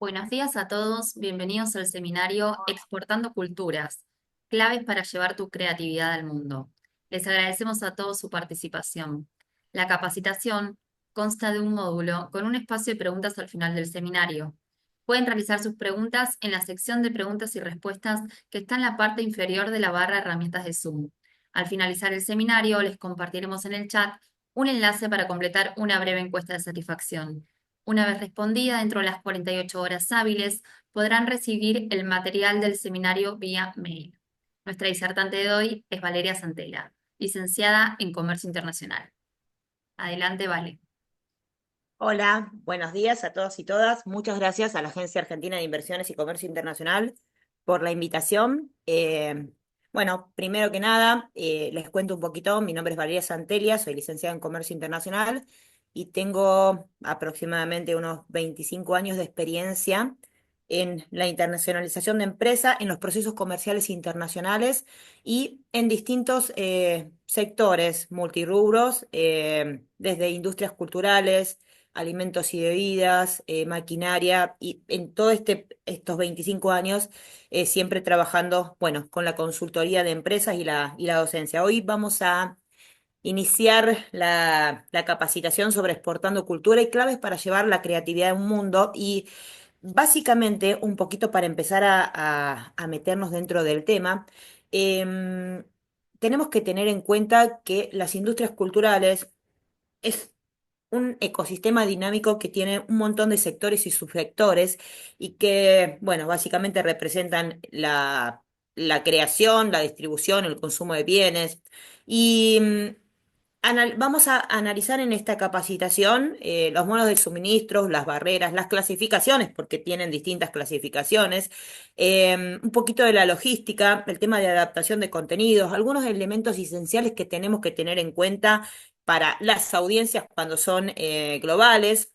Buenos días a todos, bienvenidos al seminario Exportando Culturas, claves para llevar tu creatividad al mundo. Les agradecemos a todos su participación. La capacitación consta de un módulo con un espacio de preguntas al final del seminario. Pueden realizar sus preguntas en la sección de preguntas y respuestas que está en la parte inferior de la barra herramientas de Zoom. Al finalizar el seminario, les compartiremos en el chat un enlace para completar una breve encuesta de satisfacción. Una vez respondida, dentro de las 48 horas hábiles, podrán recibir el material del seminario vía mail. Nuestra disertante de hoy es Valeria Santela, licenciada en Comercio Internacional. Adelante, Vale. Hola, buenos días a todos y todas. Muchas gracias a la Agencia Argentina de Inversiones y Comercio Internacional por la invitación. Bueno, primero que nada, les cuento un poquito. Mi nombre es Valeria Santelia, soy licenciada en Comercio Internacional y tengo aproximadamente unos 25 años de experiencia en la internacionalización de empresas, en los procesos comerciales internacionales y en distintos sectores multirrubros, desde industrias culturales, alimentos y bebidas, maquinaria, y en todo estos 25 años siempre trabajando, bueno, con la consultoría de empresas y la docencia. Hoy vamos a iniciar la capacitación sobre exportando cultura y claves para llevar la creatividad a un mundo y básicamente un poquito para empezar a meternos dentro del tema. em, Tenemos que tener en cuenta que las industrias culturales es un ecosistema dinámico que tiene un montón de sectores y subsectores y que, bueno, básicamente representan la creación, la distribución, el consumo de bienes. Y vamos a analizar en esta capacitación los modos de suministro, las barreras, las clasificaciones, porque tienen distintas clasificaciones, un poquito de la logística, el tema de adaptación de contenidos, algunos elementos esenciales que tenemos que tener en cuenta para las audiencias cuando son globales.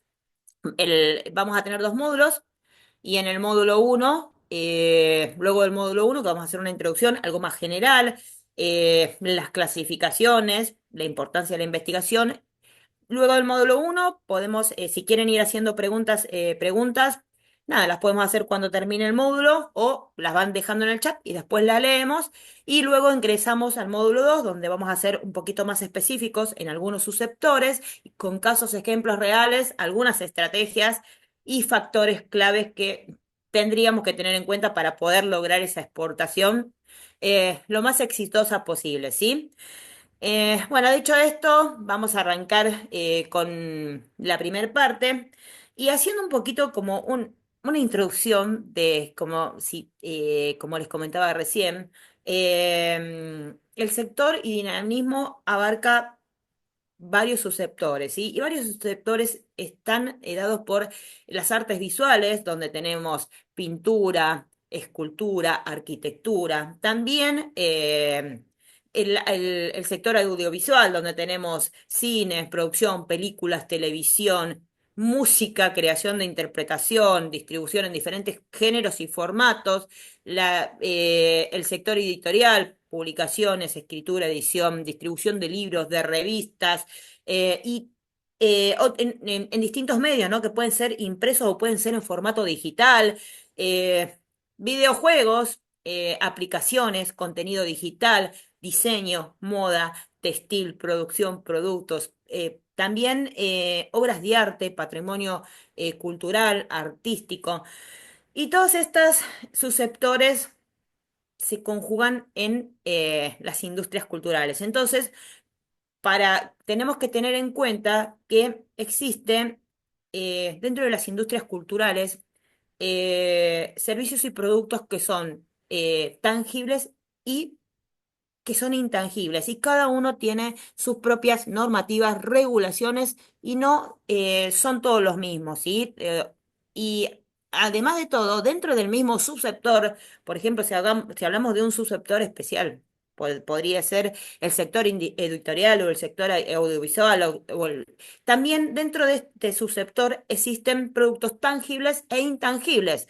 Vamos a tener dos módulos y en el módulo uno, luego del módulo uno, que vamos a hacer una introducción, algo más general, las clasificaciones, la importancia de la investigación. Luego del módulo uno podemos, si quieren ir haciendo preguntas, nada, las podemos hacer cuando termine el módulo o las van dejando en el chat y después las leemos. Y luego ingresamos al módulo 2 donde vamos a ser un poquito más específicos en algunos susceptores, con casos, ejemplos reales, algunas estrategias y factores claves que tendríamos que tener en cuenta para poder lograr esa exportación lo más exitosa posible, ¿sí? Bueno, dicho esto, vamos a arrancar con la primera parte y haciendo un poquito como una introducción de, como, si, como les comentaba recién, el sector y dinamismo abarca varios subsectores, ¿sí? Y varios subsectores están dados por las artes visuales, donde tenemos pintura, escultura, arquitectura. También el sector audiovisual, donde tenemos cine, producción, películas, televisión, música, creación de interpretación, distribución en diferentes géneros y formatos, el sector editorial, publicaciones, escritura, edición, distribución de libros, de revistas, y en distintos medios, ¿no? Que pueden ser impresos o pueden ser en formato digital, eh, videojuegos, aplicaciones, contenido digital, diseño, moda, textil, producción, productos. También obras de arte, patrimonio cultural, artístico. Y todos estos susceptores se conjugan en las industrias culturales. Entonces, tenemos que tener en cuenta que existen dentro de las industrias culturales servicios y productos que son tangibles y que son intangibles y cada uno tiene sus propias normativas, regulaciones y no son todos los mismos, ¿sí? Y además de todo, dentro del mismo subsector, por ejemplo, si hablamos de un subsector especial, podría ser el sector editorial o el sector audiovisual, también dentro de este subsector existen productos tangibles e intangibles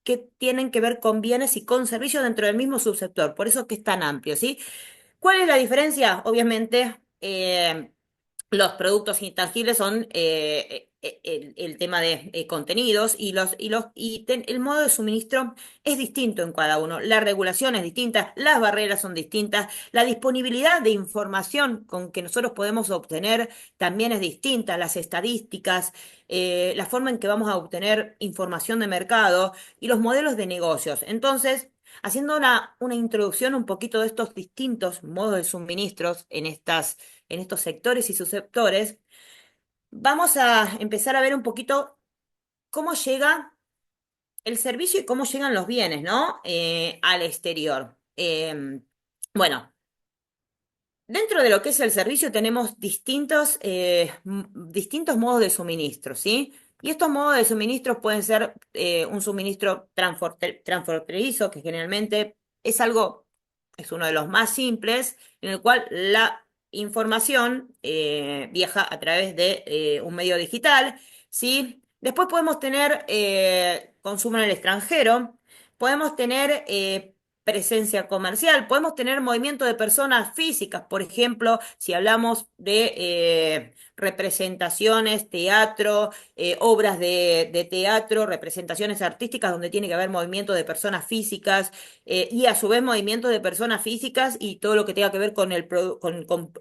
que tienen que ver con bienes y con servicios dentro del mismo subsector, por eso es que es tan amplio, ¿sí? ¿Cuál es la diferencia? Obviamente, los productos intangibles son el tema de contenidos el modo de suministro es distinto en cada uno. La regulación es distinta, las barreras son distintas, la disponibilidad de información con que nosotros podemos obtener también es distinta, las estadísticas, la forma en que vamos a obtener información de mercado y los modelos de negocios. Entonces, haciendo una introducción un poquito de estos distintos modos de suministros en estos sectores y subsectores, vamos a empezar a ver un poquito cómo llega el servicio y cómo llegan los bienes, ¿no? Al exterior. Bueno, dentro de lo que es el servicio tenemos distintos modos de suministro, ¿sí? Y estos modos de suministro pueden ser un suministro transfronterizo, que generalmente es algo, es uno de los más simples, en el cual la información viaja a través de un medio digital, ¿sí? Después podemos tener consumo en el extranjero, podemos tener presencia comercial. Podemos tener movimiento de personas físicas, por ejemplo, si hablamos de representaciones, teatro, obras de teatro, representaciones artísticas donde tiene que haber movimiento de personas físicas y a su vez movimiento de personas físicas y todo lo que tenga que ver con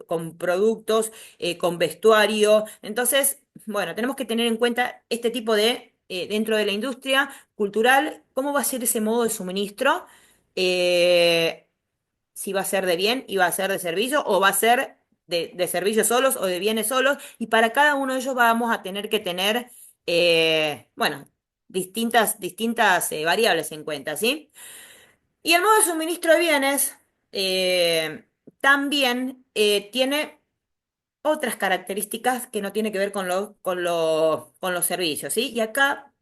con productos, con vestuario. Entonces, bueno, tenemos que tener en cuenta este tipo de, dentro de la industria cultural, cómo va a ser ese modo de suministro, eh, si va a ser de bien y va a ser de servicio o va a ser de servicios solos o de bienes solos. Y para cada uno de ellos vamos a tener que tener, bueno, distintas variables en cuenta, ¿sí? Y el modo de suministro de bienes también tiene otras características que no tiene que ver con los servicios, ¿sí? Y acá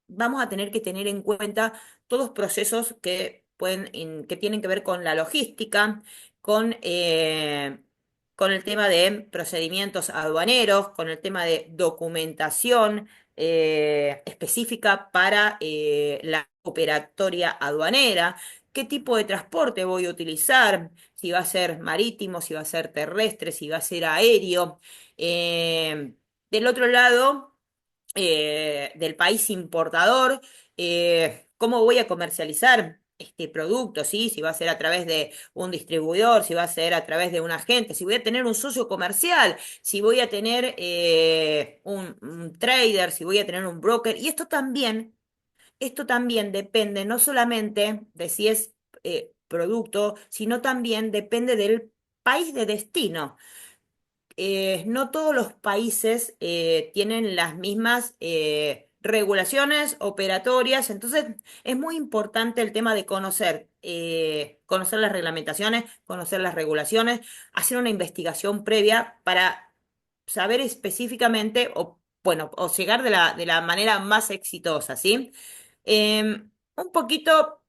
vamos a tener que tener en cuenta todos procesos que tienen que ver con la logística, con, eh, con el tema de procedimientos aduaneros, con el tema de documentación específica para la operatoria aduanera, qué tipo de transporte voy a utilizar, si va a ser marítimo, si va a ser terrestre, si va a ser aéreo. Del otro lado del país importador, cómo voy a comercializar este producto, ¿sí? Si va a ser a través de un distribuidor, si va a ser a través de un agente, si voy a tener un socio comercial, si voy a tener un trader, si voy a tener un broker. Y esto también depende no solamente de si es producto, sino también depende del país de destino. No todos los países tienen las mismas regulaciones operatorias, entonces es muy importante el tema de conocer las reglamentaciones, conocer las regulaciones, hacer una investigación previa para saber específicamente o, bueno, o llegar de la manera más exitosa, ¿sí? Un poquito.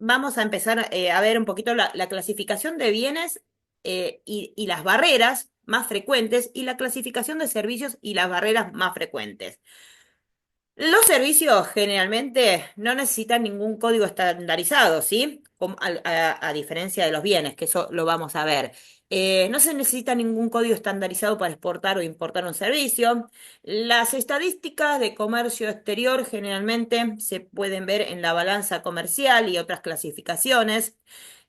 Vamos a empezar a ver un poquito la clasificación de bienes y las barreras más frecuentes y la clasificación de servicios y las barreras más frecuentes. Los servicios generalmente no necesitan ningún código estandarizado, ¿sí? A diferencia de los bienes, que eso lo vamos a ver. No se necesita ningún código estandarizado para exportar o importar un servicio. Las estadísticas de comercio exterior generalmente se pueden ver en la balanza comercial y otras clasificaciones.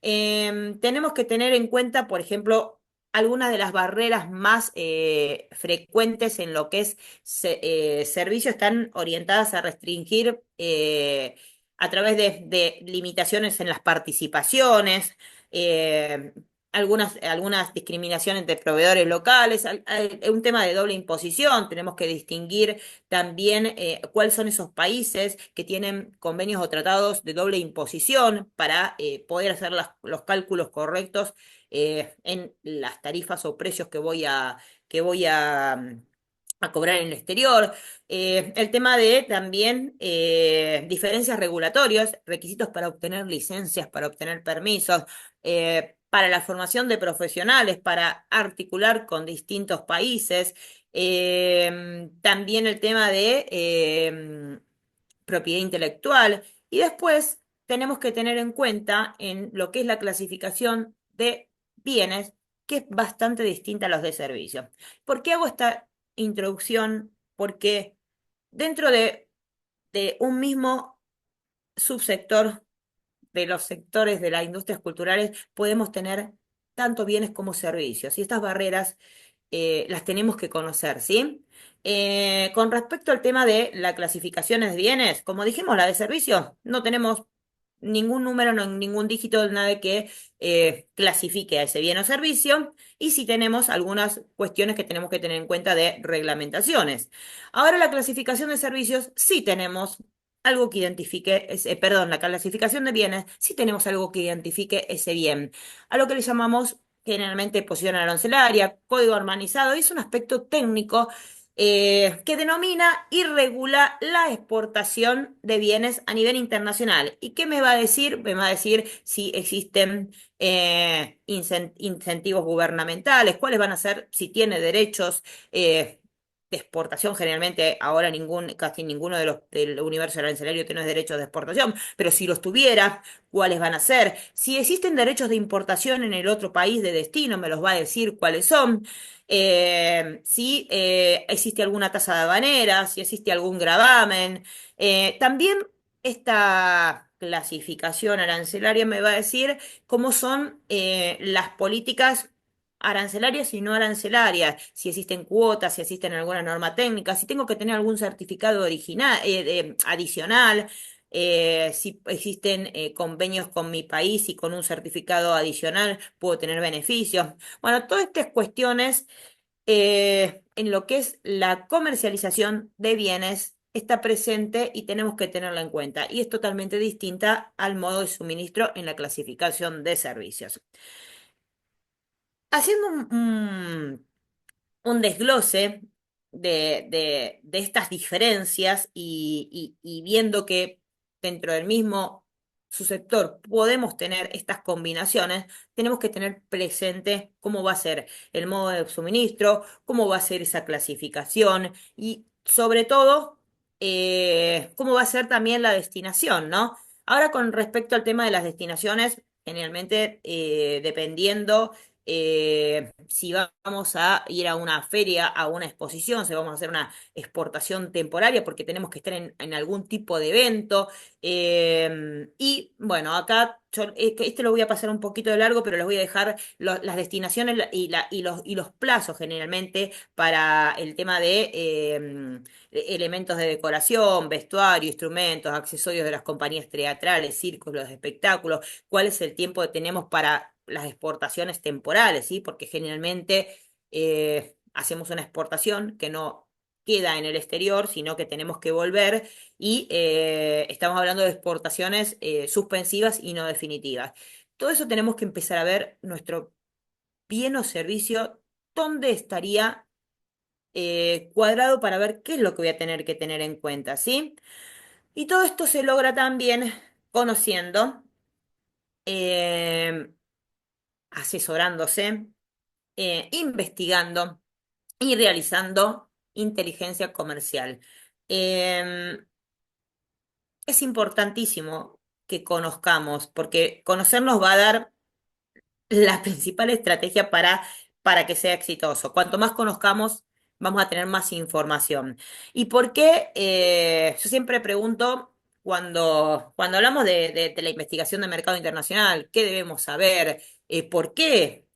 Tenemos que tener en cuenta, por ejemplo, algunas de las barreras más frecuentes en lo que es servicio están orientadas a restringir a través de limitaciones en las participaciones, eh, algunas discriminaciones entre proveedores locales, hay un tema de doble imposición, tenemos que distinguir también cuáles son esos países que tienen convenios o tratados de doble imposición para poder hacer los cálculos correctos en las tarifas o precios que voy a cobrar en el exterior. El tema de también diferencias regulatorias, requisitos para obtener licencias, para obtener permisos, para la formación de profesionales, para articular con distintos países. También el tema de propiedad intelectual. Y después tenemos que tener en cuenta en lo que es la clasificación de bienes, que es bastante distinta a los de servicios. ¿Por qué hago esta introducción porque dentro de un mismo subsector de los sectores de las industrias culturales podemos tener tanto bienes como servicios y estas barreras las tenemos que conocer, ¿sí? Con respecto al tema de la clasificación de bienes, como dijimos, la de servicios, no tenemos ningún número, ningún dígito, nada que clasifique a ese bien o servicio, y sí tenemos algunas cuestiones que tenemos que tener en cuenta de reglamentaciones. Ahora la clasificación de servicios, sí tenemos algo que identifique, perdón, la clasificación de bienes, sí tenemos algo que identifique ese bien, a lo que le llamamos generalmente posición arancelaria, código armonizado, y es un aspecto técnico que denomina y regula la exportación de bienes a nivel internacional. ¿Y qué me va a decir? Me va a decir si existen incentivos gubernamentales, cuáles van a ser, si tiene derechos de exportación. Generalmente ahora casi ninguno de los del universo arancelario tiene derechos de exportación, pero si los tuviera, ¿cuáles van a ser? Si existen derechos de importación en el otro país de destino, me los va a decir cuáles son. Si existe alguna tasa de aduanera, si existe algún gravamen. También esta clasificación arancelaria me va a decir cómo son las políticas arancelarias y no arancelarias, si existen cuotas, si existen alguna norma técnica, si tengo que tener algún certificado original, adicional, si existen convenios con mi país y con un certificado adicional puedo tener beneficios. Bueno, todas estas cuestiones en lo que es la comercialización de bienes está presente y tenemos que tenerla en cuenta. Y es totalmente distinta al modo de suministro en la clasificación de servicios. Haciendo un desglose de estas diferencias y viendo que dentro del mismo subsector podemos tener estas combinaciones, tenemos que tener presente cómo va a ser el modo de suministro, cómo va a ser esa clasificación y sobre todo cómo va a ser también la destinación, ¿no? Ahora con respecto al tema de las destinaciones, generalmente dependiendo si vamos a ir a una feria, a una exposición, si vamos a hacer una exportación temporaria porque tenemos que estar en algún tipo de evento. Y bueno, acá que este lo voy a pasar un poquito de largo, pero les voy a dejar las destinaciones y los plazos generalmente para el tema de elementos de decoración, vestuario, instrumentos, accesorios de las compañías teatrales, circos, los espectáculos, cuál es el tiempo que tenemos para las exportaciones temporales, ¿sí? Porque generalmente hacemos una exportación que no queda en el exterior, sino que tenemos que volver y estamos hablando de exportaciones suspensivas y no definitivas. Todo eso tenemos que empezar a ver nuestro bien o servicio, dónde estaría cuadrado para ver qué es lo que voy a tener que tener en cuenta, ¿sí? Y todo esto se logra también conociendo, eh, asesorándose, investigando y realizando inteligencia comercial. Em, es importantísimo que conozcamos, porque conocer nos va a dar la principal estrategia para que sea exitoso. Cuanto más conozcamos, vamos a tener más información. ¿Y por qué? Yo siempre pregunto cuando hablamos de la investigación de mercado internacional, ¿qué debemos saber? ¿Por qué?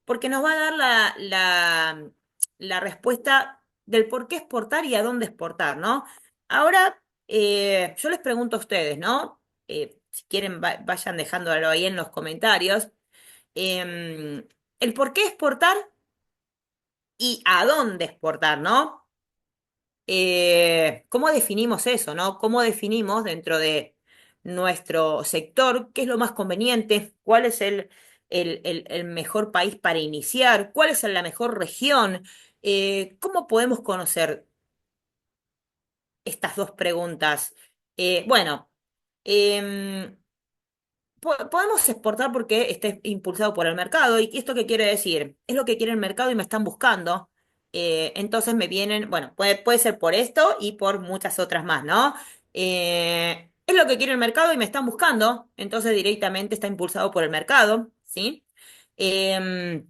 Porque nos va a dar la respuesta del por qué exportar y a dónde exportar, ¿no? Ahora, yo les pregunto a ustedes, ¿no? Si quieren, vayan dejándolo ahí en los comentarios el por qué exportar y a dónde exportar, ¿no? ¿Cómo definimos eso, ¿no? ¿Cómo definimos dentro de nuestro sector qué es lo más conveniente? ¿Cuál es el mejor país para iniciar? ¿Cuál es la mejor región? ¿Cómo podemos conocer estas dos preguntas? Bueno, em, podemos exportar porque está impulsado por el mercado. ¿Y esto qué quiere decir? Es lo que quiere el mercado y me están buscando. Entonces me vienen, bueno, puede ser por esto y por muchas otras más, ¿no? Es lo que quiere el mercado y me están buscando. Entonces directamente está impulsado por el mercado, ¿sí? Em,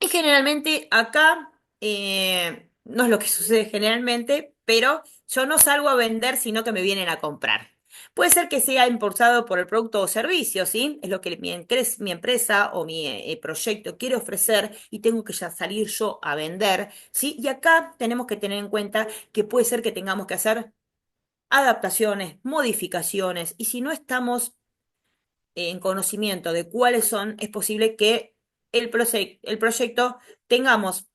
y generalmente acá no es lo que sucede generalmente. pero yo no salgo a vender, sino que me vienen a comprar. Puede ser que sea impulsado por el producto o servicio, ¿sí? Es lo que mi empresa o mi proyecto quiere ofrecer y tengo que ya salir yo a vender, ¿sí? Y acá tenemos que tener en cuenta que puede ser que tengamos que hacer adaptaciones, modificaciones, y si no estamos en conocimiento de cuáles son, es posible que el proyecto tengamos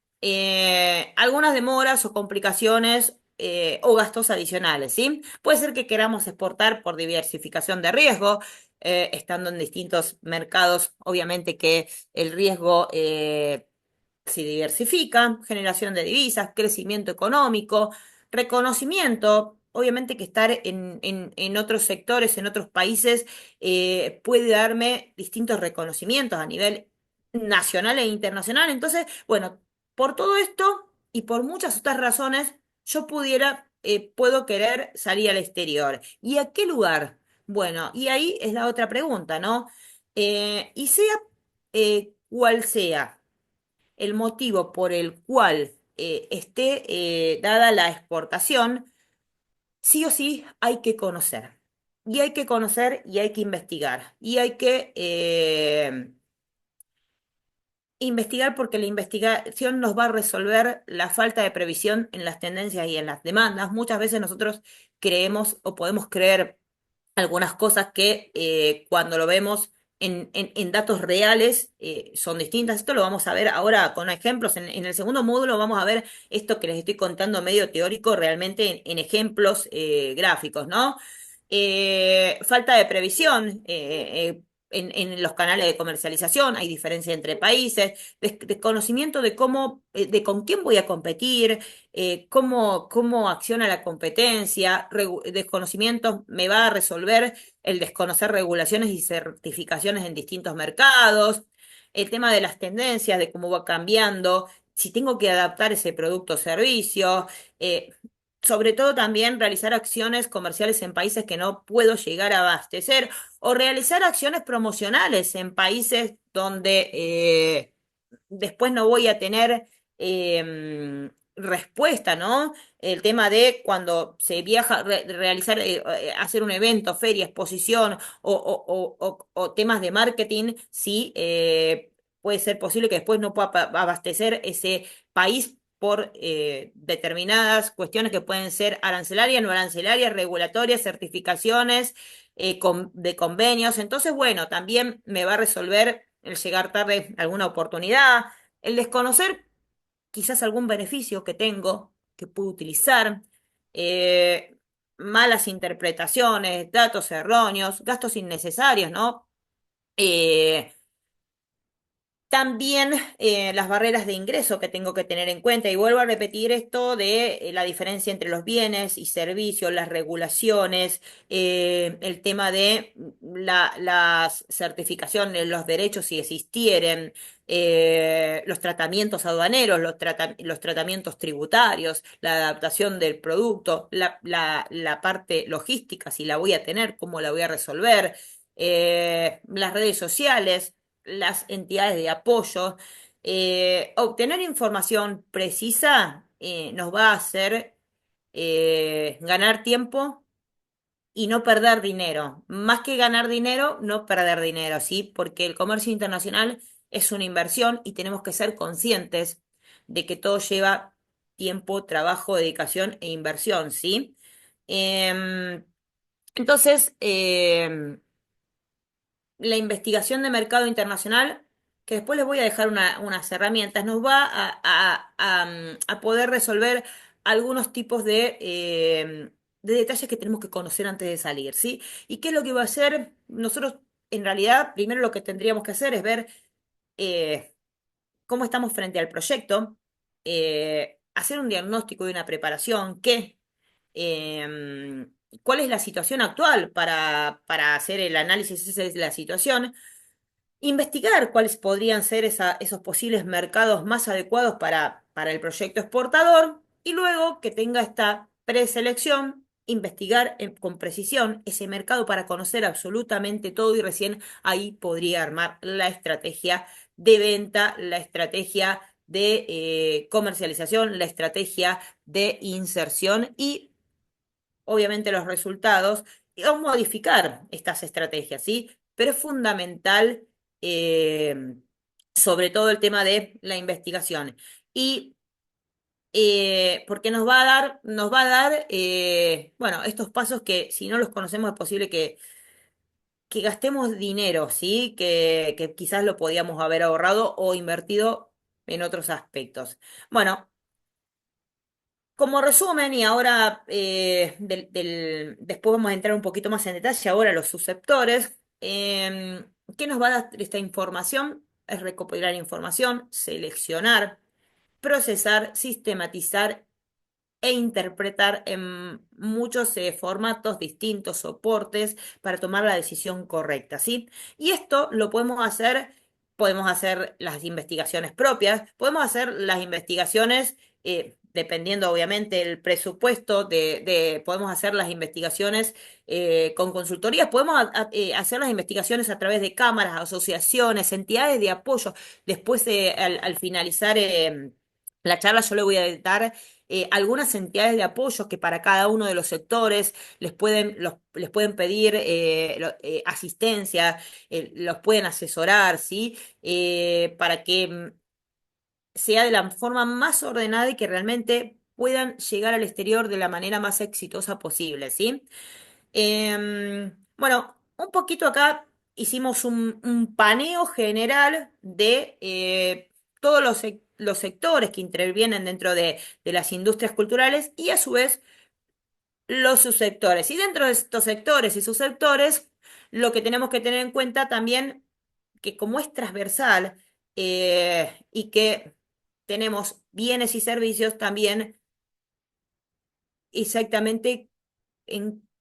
algunas demoras o complicaciones o gastos adicionales, ¿sí? Puede ser que queramos exportar por diversificación de riesgo, estando en distintos mercados, obviamente que el riesgo se diversifica, generación de divisas, crecimiento económico, reconocimiento. Obviamente que estar en otros sectores, en otros países, puede darme distintos reconocimientos a nivel nacional e internacional. Entonces, bueno, por todo esto y por muchas otras razones, yo puedo querer salir al exterior. ¿Y a qué lugar? Bueno, y ahí es la otra pregunta, ¿no? Y sea cual sea el motivo por el cual esté dada la exportación, sí o sí hay que conocer. Y hay que conocer y hay que investigar. Y hay que investigar porque la investigación nos va a resolver la falta de previsión en las tendencias y en las demandas. Muchas veces nosotros creemos o podemos creer algunas cosas que cuando lo vemos en datos reales son distintas. Esto lo vamos a ver ahora con ejemplos. En el segundo módulo vamos a ver esto que les estoy contando medio teórico realmente en ejemplos gráficos, ¿no? Falta de previsión. En los canales de comercialización hay diferencia entre países, desconocimiento de cómo, de con quién voy a competir, cómo acciona la competencia, desconocimiento me va a resolver el desconocer regulaciones y certificaciones en distintos mercados, el tema de las tendencias, de cómo va cambiando, si tengo que adaptar ese producto o servicio, eh, sobre todo también realizar acciones comerciales en países que no puedo llegar a abastecer o realizar acciones promocionales en países donde después no voy a tener respuesta, ¿no? El tema de cuando se viaja, realizar, hacer un evento, feria, exposición o temas de marketing, sí, puede ser posible que después no pueda abastecer ese país por determinadas cuestiones que pueden ser arancelarias, no arancelarias, regulatorias, certificaciones, de convenios. Entonces, bueno, también me va a resolver el llegar tarde alguna oportunidad, el desconocer quizás algún beneficio que tengo, que puedo utilizar, eh, malas interpretaciones, datos erróneos, gastos innecesarios, ¿no? Eh, también las barreras de ingreso que tengo que tener en cuenta, y vuelvo a repetir esto de la diferencia entre los bienes y servicios, las regulaciones, el tema de las certificaciones, los derechos si existieren, los tratamientos aduaneros, los tratamientos tributarios, la adaptación del producto, la parte logística, si la voy a tener, cómo la voy a resolver, las redes sociales, las entidades de apoyo. Obtener información precisa nos va a hacer ganar tiempo y no perder dinero. Más que ganar dinero, no perder dinero, ¿sí? Porque el comercio internacional es una inversión y tenemos que ser conscientes de que todo lleva tiempo, trabajo, dedicación e inversión, ¿sí? Em, entonces, la investigación de mercado internacional, que después les voy a dejar unas herramientas, nos va a poder resolver algunos tipos de detalles que tenemos que conocer antes de salir, ¿sí? ¿Y qué es lo que va a hacer? Nosotros, en realidad, primero lo que tendríamos que hacer es ver eh, cómo estamos frente al proyecto, hacer un diagnóstico y una preparación, cuál es la situación actual para hacer el análisis de la situación, investigar cuáles podrían ser esos posibles mercados más adecuados para el proyecto exportador y luego que tenga esta preselección, investigar con precisión ese mercado para conocer absolutamente todo y recién ahí podría armar la estrategia de venta, la estrategia de comercialización, la estrategia de inserción y obviamente los resultados o modificar estas estrategias, ¿sí? Pero es fundamental, eh, sobre todo el tema de la investigación. Y porque nos va a dar, bueno, estos pasos que si no los conocemos es posible que gastemos dinero, ¿sí? Que quizás lo podíamos haber ahorrado o invertido en otros aspectos. Bueno, como resumen, y ahora después vamos a entrar un poquito más en detalle, ahora los susceptores, ¿qué nos va a dar esta información? Es recopilar información, seleccionar, procesar, sistematizar e interpretar en muchos formatos, distintos soportes para tomar la decisión correcta, ¿sí? Y esto lo podemos hacer las investigaciones propias, podemos hacer las investigaciones, dependiendo obviamente el presupuesto, podemos hacer las investigaciones con consultorías, podemos hacer las investigaciones a través de cámaras, asociaciones, entidades de apoyo. Después, al finalizar la charla, yo le voy a dar algunas entidades de apoyo que para cada uno de los sectores les pueden pedir asistencia, los pueden asesorar, ¿sí? Para que sea de la forma más ordenada y que realmente puedan llegar al exterior de la manera más exitosa posible, ¿sí? Bueno, un poquito acá hicimos un paneo general de todos los sectores que intervienen dentro de las industrias culturales y a su vez los subsectores. Y dentro de estos sectores y subsectores, lo que tenemos que tener en cuenta también, que como es transversal y que tenemos bienes y servicios, también exactamente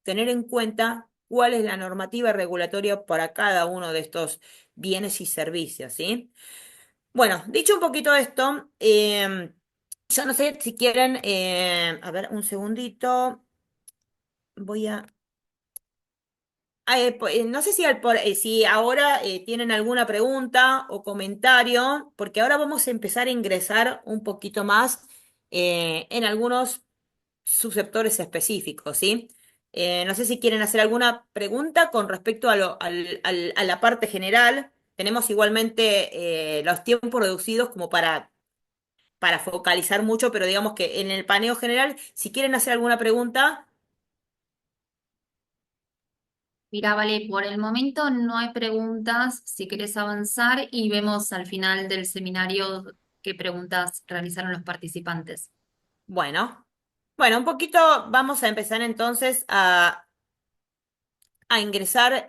tener en cuenta cuál es la normativa regulatoria para cada uno de estos bienes y servicios, ¿sí? Bueno, dicho un poquito esto, yo no sé si quieren, a ver, un segundito, voy a... no sé si ahora tienen alguna pregunta o comentario, porque ahora vamos a empezar a ingresar un poquito más en algunos subsectores específicos, ¿sí? No sé si quieren hacer alguna pregunta con respecto a la parte general. Tenemos igualmente los tiempos reducidos como para focalizar mucho, pero digamos que en el paneo general, si quieren hacer alguna pregunta, Mira, vale, por el momento no hay preguntas. Si querés avanzar y vemos al final del seminario qué preguntas realizaron los participantes. bueno, bueno, un poquito vamos a empezar entonces a ingresar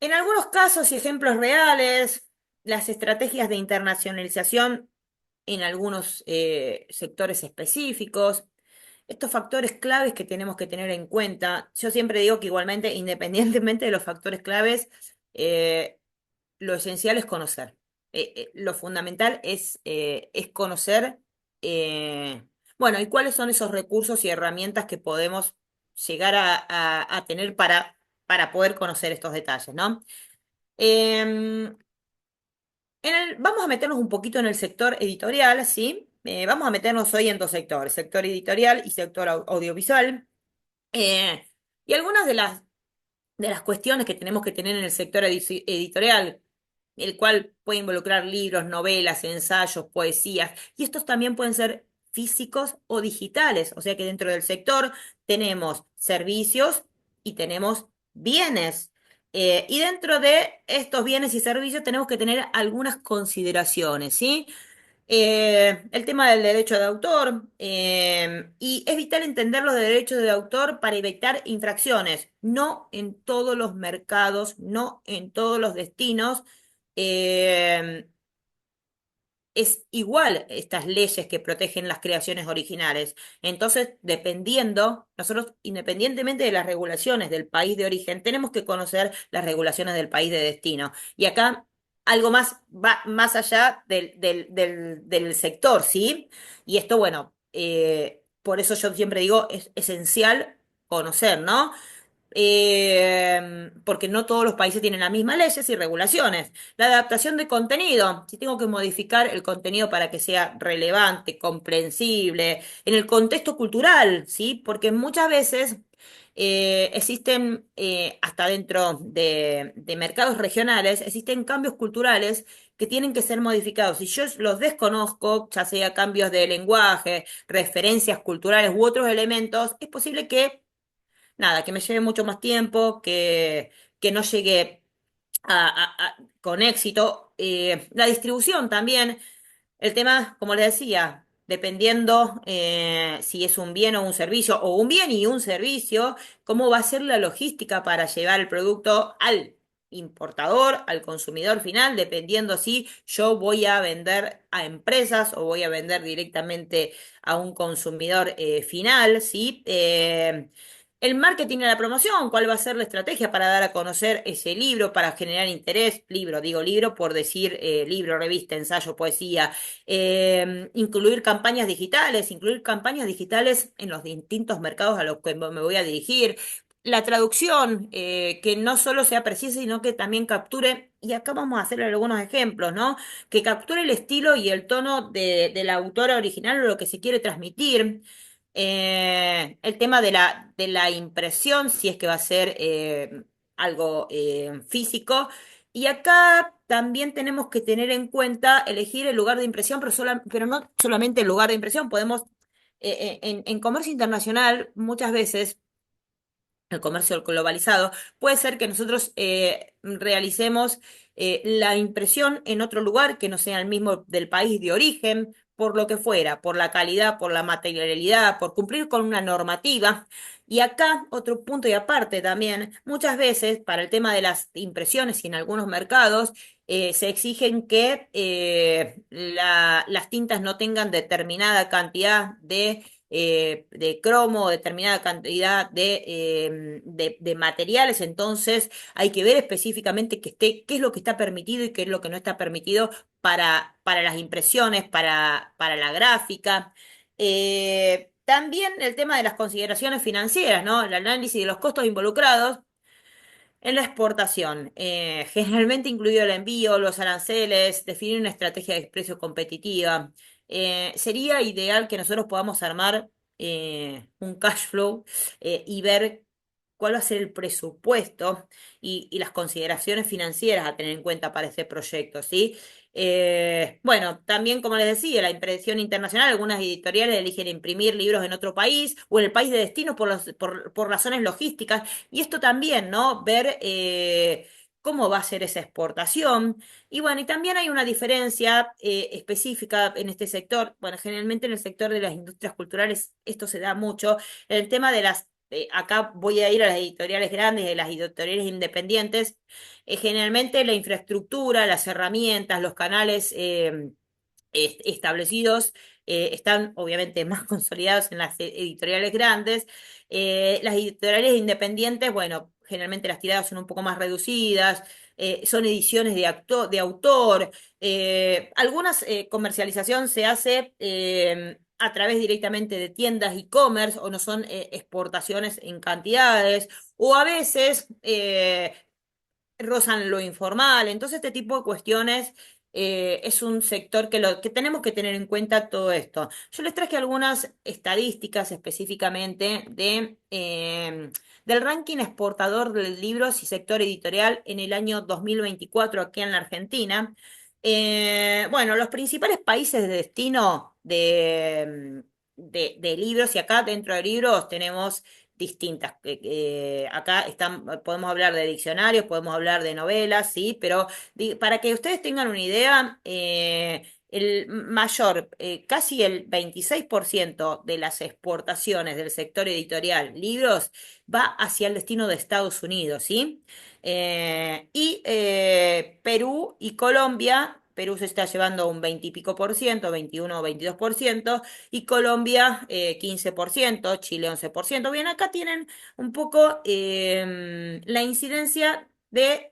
en algunos casos y ejemplos reales, las estrategias de internacionalización en algunos sectores específicos, estos factores claves que tenemos que tener en cuenta. Yo siempre digo que igualmente, independientemente de los factores claves, eh, lo esencial es conocer. Lo fundamental es conocer, eh, bueno, y cuáles son esos recursos y herramientas que podemos llegar a tener para poder conocer estos detalles, ¿no? Em, vamos a meternos un poquito en el sector editorial, ¿sí? Vamos a meternos hoy en dos sectores, sector editorial y sector audiovisual. Eh, y algunas de las cuestiones que tenemos que tener en el sector editorial, el cual puede involucrar libros, novelas, ensayos, poesías, y estos también pueden ser físicos o digitales, o sea que dentro del sector tenemos servicios y tenemos bienes. Y dentro de estos bienes y servicios tenemos que tener algunas consideraciones, ¿sí? El tema del derecho de autor, y es vital entender los derechos de autor para evitar infracciones, no en todos los mercados, no en todos los destinos. eh, es igual estas leyes que protegen las creaciones originales. Entonces, nosotros, independientemente de las regulaciones del país de origen, tenemos que conocer las regulaciones del país de destino. Y acá algo más va más allá del sector, ¿sí? Y esto, bueno, por eso yo siempre digo, es esencial conocer, ¿no? porque no todos los países tienen las mismas leyes y regulaciones. La adaptación de contenido, si tengo que modificar el contenido para que sea relevante, comprensible, en el contexto cultural, ¿sí? Porque muchas veces existen, hasta dentro de mercados regionales, existen cambios culturales que tienen que ser modificados. Si yo los desconozco, ya sea cambios de lenguaje, referencias culturales u otros elementos, es posible que, nada, que me lleve mucho más tiempo, que no llegue con éxito. La distribución también. El tema, como les decía, dependiendo si es un bien o un servicio, o un bien y un servicio, cómo va a ser la logística para llevar el producto al importador, al consumidor final, dependiendo si yo voy a vender a empresas o voy a vender directamente a un consumidor final, ¿sí? El marketing y la promoción, ¿cuál va a ser la estrategia para dar a conocer ese libro, para generar interés? Libro, digo libro por decir libro, revista, ensayo, poesía. Incluir campañas digitales en los distintos mercados a los que me voy a dirigir. La traducción, que no solo sea precisa, sino que también capture, y acá vamos a hacer algunos ejemplos, ¿no? Que capture el estilo y el tono de la autora original o lo que se quiere transmitir. El tema de la impresión, si es que va a ser algo físico. Y acá también tenemos que tener en cuenta elegir el lugar de impresión, pero no solamente el lugar de impresión. Podemos, en comercio internacional, muchas veces el comercio globalizado, puede ser que nosotros realicemos la impresión en otro lugar que no sea el mismo del país de origen, por lo que fuera, por la calidad, por la materialidad, por cumplir con una normativa. Y acá, otro punto y aparte también, muchas veces para el tema de las impresiones y en algunos mercados, se exigen que las tintas no tengan determinada cantidad de cromo, determinada cantidad de materiales, entonces hay que ver específicamente qué es lo que está permitido y qué es lo que no está permitido para las impresiones, para la gráfica. También el tema de las consideraciones financieras, ¿no? El análisis de los costos involucrados en la exportación, generalmente incluido el envío, los aranceles, definir una estrategia de precio competitiva. Sería ideal que nosotros podamos armar un cash flow y ver cuál va a ser el presupuesto y las consideraciones financieras a tener en cuenta para este proyecto, ¿sí? Bueno, también como les decía, la impresión internacional, algunas editoriales eligen imprimir libros en otro país o en el país de destino por razones logísticas. Y esto también, ¿no? Ver cómo va a ser esa exportación. Y bueno, y también hay una diferencia específica en este sector. Bueno, generalmente en el sector de las industrias culturales esto se da mucho. El tema de acá voy a ir a las editoriales grandes y a las editoriales independientes. Generalmente la infraestructura, las herramientas, los canales establecidos están obviamente más consolidados en las editoriales grandes. Las editoriales independientes, bueno, generalmente las tiradas son un poco más reducidas, son ediciones de autor. Algunas comercialización se hace a través directamente de tiendas e-commerce o no son exportaciones en cantidades o a veces rozan lo informal. Entonces, este tipo de cuestiones es un sector que tenemos que tener en cuenta todo esto. Yo les traje algunas estadísticas específicamente del ranking exportador de libros y sector editorial en el año 2024 aquí en la Argentina. Bueno, los principales países de destino de libros, y acá dentro de libros tenemos distintas. Acá podemos hablar de diccionarios, podemos hablar de novelas, sí, pero para que ustedes tengan una idea, el mayor, casi el 26% de las exportaciones del sector editorial, libros, va hacia el destino de Estados Unidos, ¿sí? Perú y Colombia. Perú se está llevando un 20 y pico por ciento, 21 o 22%, y Colombia 15%, Chile 11%. Bien, acá tienen un poco la incidencia de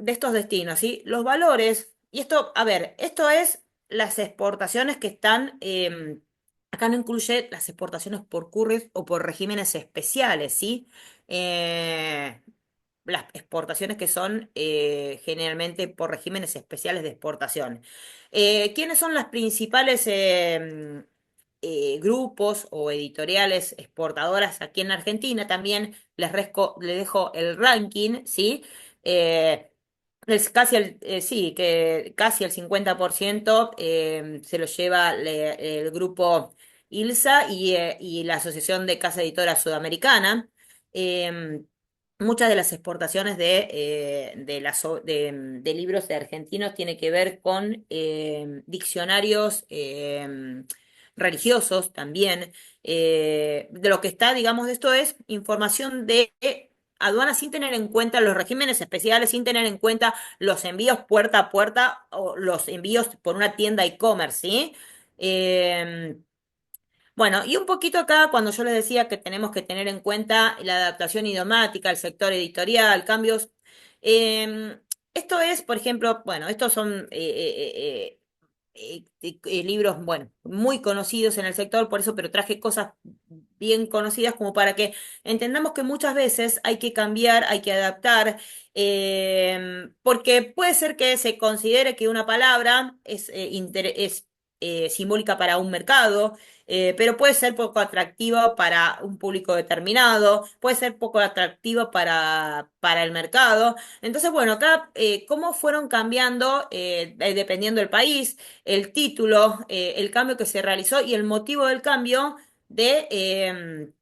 estos destinos, ¿sí? Los valores, y esto, a ver, esto es las exportaciones que están Acá no incluye las exportaciones por curries o por regímenes especiales, ¿sí? Eh, las exportaciones que son generalmente por regímenes especiales de exportación. ¿Quiénes son las principales grupos o editoriales exportadoras aquí en Argentina? También les dejo el ranking, ¿sí? Eh, es casi sí, que casi el 50% se lo lleva el grupo ILSA y la Asociación de Casa Editora Sudamericana. Em, Muchas de las exportaciones de libros de argentinos tiene que ver con diccionarios religiosos también. De lo que está, digamos, de esto es información de aduanas sin tener en cuenta los regímenes especiales, sin tener en cuenta los envíos puerta a puerta o los envíos por una tienda e-commerce, ¿sí? Em, bueno, y un poquito acá, cuando yo les decía que tenemos que tener en cuenta la adaptación idiomática, el sector editorial, cambios. eh, Esto es, por ejemplo, bueno, estos son libros, bueno, muy conocidos en el sector, por eso, pero traje cosas bien conocidas como para que entendamos que muchas veces hay que cambiar, hay que adaptar, porque puede ser que se considere que una palabra es simbólica para un mercado, pero puede ser poco atractiva para un público determinado, puede ser poco atractiva para el mercado. Entonces, bueno, acá, cómo fueron cambiando, dependiendo del país, el título, el cambio que se realizó y el motivo del cambio del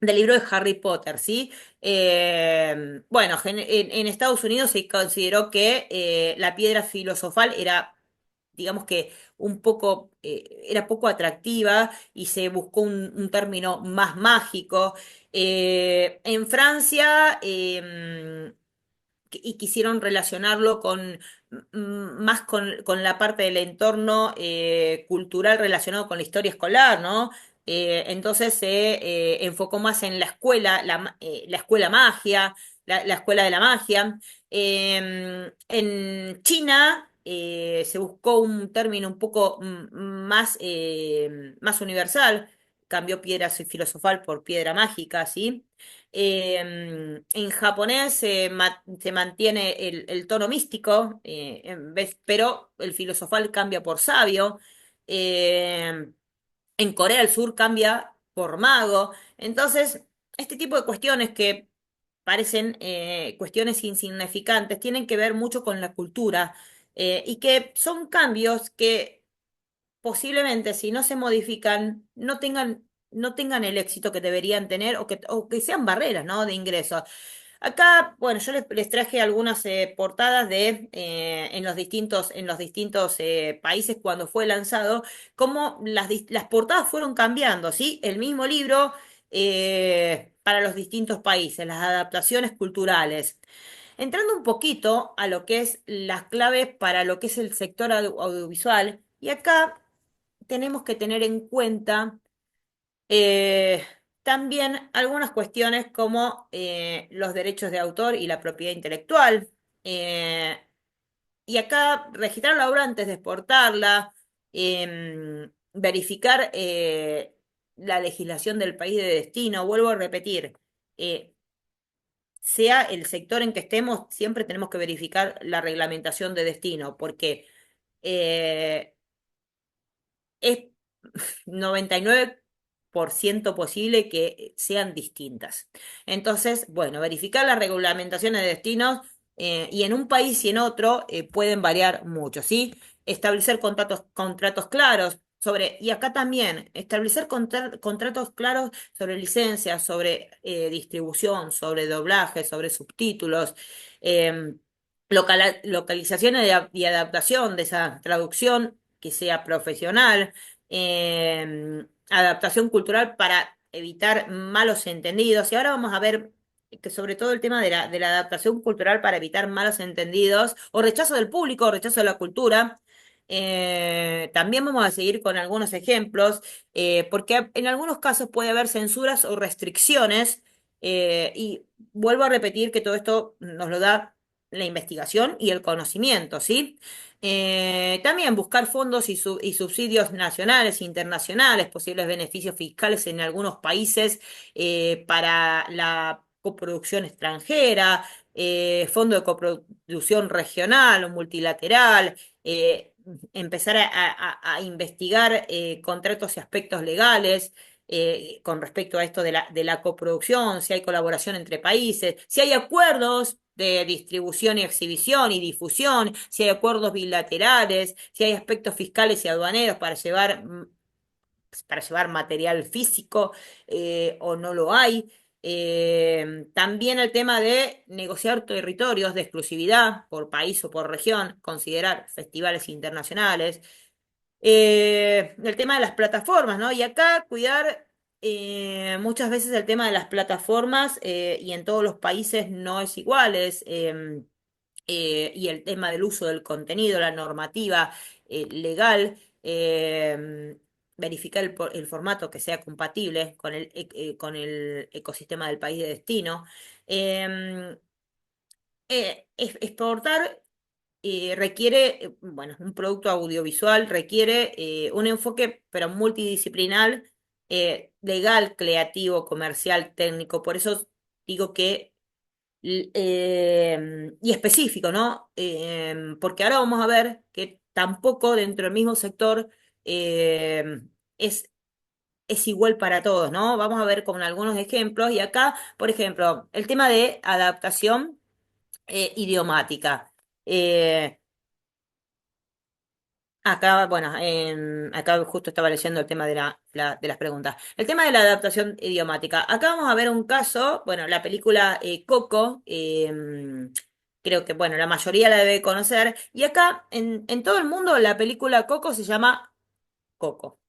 libro de Harry Potter, ¿sí? Bueno, en Estados Unidos se consideró que la piedra filosofal era, digamos que un poco, era poco atractiva y se buscó un término más mágico. En Francia, y quisieron relacionarlo más con la parte del entorno cultural relacionado con la historia escolar, ¿no? Entonces se enfocó más en la escuela, la escuela magia, la escuela de la magia. En China se buscó un término un poco más universal, cambió piedra filosofal por piedra mágica, ¿sí? En japonés se mantiene el tono místico, pero el filosofal cambia por sabio. Em, en Corea del Sur cambia por mago. Entonces, este tipo de cuestiones que parecen cuestiones insignificantes tienen que ver mucho con la cultura, y que son cambios que posiblemente si no se modifican no tengan el éxito que deberían tener o que sean barreras, ¿no? De ingresos. Acá, bueno, yo les traje algunas portadas en los distintos países cuando fue lanzado, cómo las portadas fueron cambiando, ¿sí? El mismo libro para los distintos países, las adaptaciones culturales. Entrando un poquito a lo que es las claves para lo que es el sector audiovisual, y acá tenemos que tener en cuenta eh, también algunas cuestiones como los derechos de autor y la propiedad intelectual. Eh, y acá registrar la obra antes de exportarla, verificar la legislación del país de destino. Vuelvo a repetir, eh, sea el sector en que estemos, siempre tenemos que verificar la reglamentación de destino, porque eh, es 99% posible que sean distintas. Entonces, bueno, verificar las regulamentaciones de destinos, y en un país y en otro pueden variar mucho, ¿sí? Establecer contratos claros sobre, y acá también, establecer contratos claros sobre licencias, sobre distribución, sobre doblaje, sobre subtítulos, localización y adaptación de esa traducción que sea profesional, adaptación cultural para evitar malos entendidos. Y ahora vamos a ver que sobre todo el tema de la adaptación cultural para evitar malos entendidos o rechazo del público, o rechazo de la cultura. También vamos a seguir con algunos ejemplos, porque en algunos casos puede haber censuras o restricciones, y vuelvo a repetir que todo esto nos lo da la investigación y el conocimiento, ¿sí? También buscar fondos y subsidios nacionales e internacionales, posibles beneficios fiscales en algunos países para la coproducción extranjera, fondo de coproducción regional o multilateral, empezar a investigar contratos y aspectos legales con respecto a esto de la coproducción, si hay colaboración entre países, si hay acuerdos de distribución y exhibición y difusión, si hay acuerdos bilaterales, si hay aspectos fiscales y aduaneros para llevar material físico o no lo hay. También el tema de negociar territorios de exclusividad por país o por región, considerar festivales internacionales. El tema de las plataformas, ¿no? Y acá cuidar muchas veces el tema de las plataformas y en todos los países no es iguales. Y el tema del uso del contenido, la normativa legal, verificar el formato que sea compatible con el ecosistema del país de destino. Em, Exportar requiere, bueno, un producto audiovisual requiere un enfoque, pero multidisciplinar, legal, creativo, comercial, técnico. Por eso digo que y específico, ¿no? Porque ahora vamos a ver que tampoco dentro del mismo sector es, es igual para todos, ¿no? Vamos a ver con algunos ejemplos. Y acá, por ejemplo, el tema de adaptación idiomática. Eh, Acá, bueno, acá justo estaba leyendo el tema de de las preguntas. El tema de la adaptación idiomática. Acá vamos a ver un caso, bueno, la película Coco, creo que, bueno, la mayoría la debe conocer. Y acá, en todo el mundo, la película Coco se llama Coco.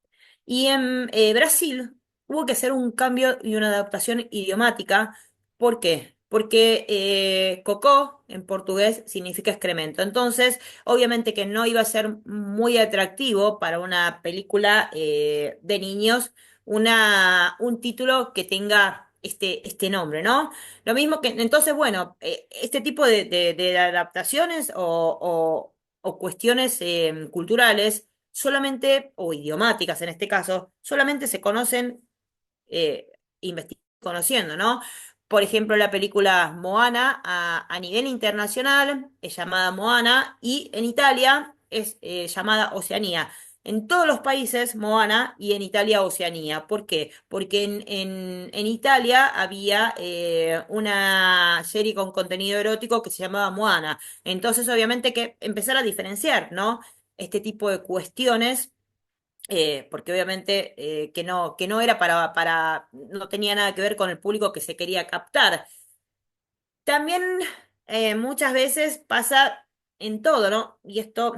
Y en Brasil hubo que hacer un cambio y una adaptación idiomática. ¿Por qué? Porque cocó en portugués significa excremento. Entonces, obviamente que no iba a ser muy atractivo para una película de niños un título que tenga este nombre, ¿no? Lo mismo que, entonces, bueno, este tipo de adaptaciones o cuestiones culturales solamente, o idiomáticas en este caso, solamente se conocen conociendo, ¿no? Por ejemplo, la película Moana a nivel internacional es llamada Moana y en Italia es llamada Oceanía. En todos los países, Moana y en Italia, Oceanía. ¿Por qué? Porque en Italia había una serie con contenido erótico que se llamaba Moana. Entonces, obviamente que empezar a diferenciar, ¿no? Este tipo de cuestiones porque obviamente que no era no tenía nada que ver con el público que se quería captar. También muchas veces pasa en todo, ¿no? Y esto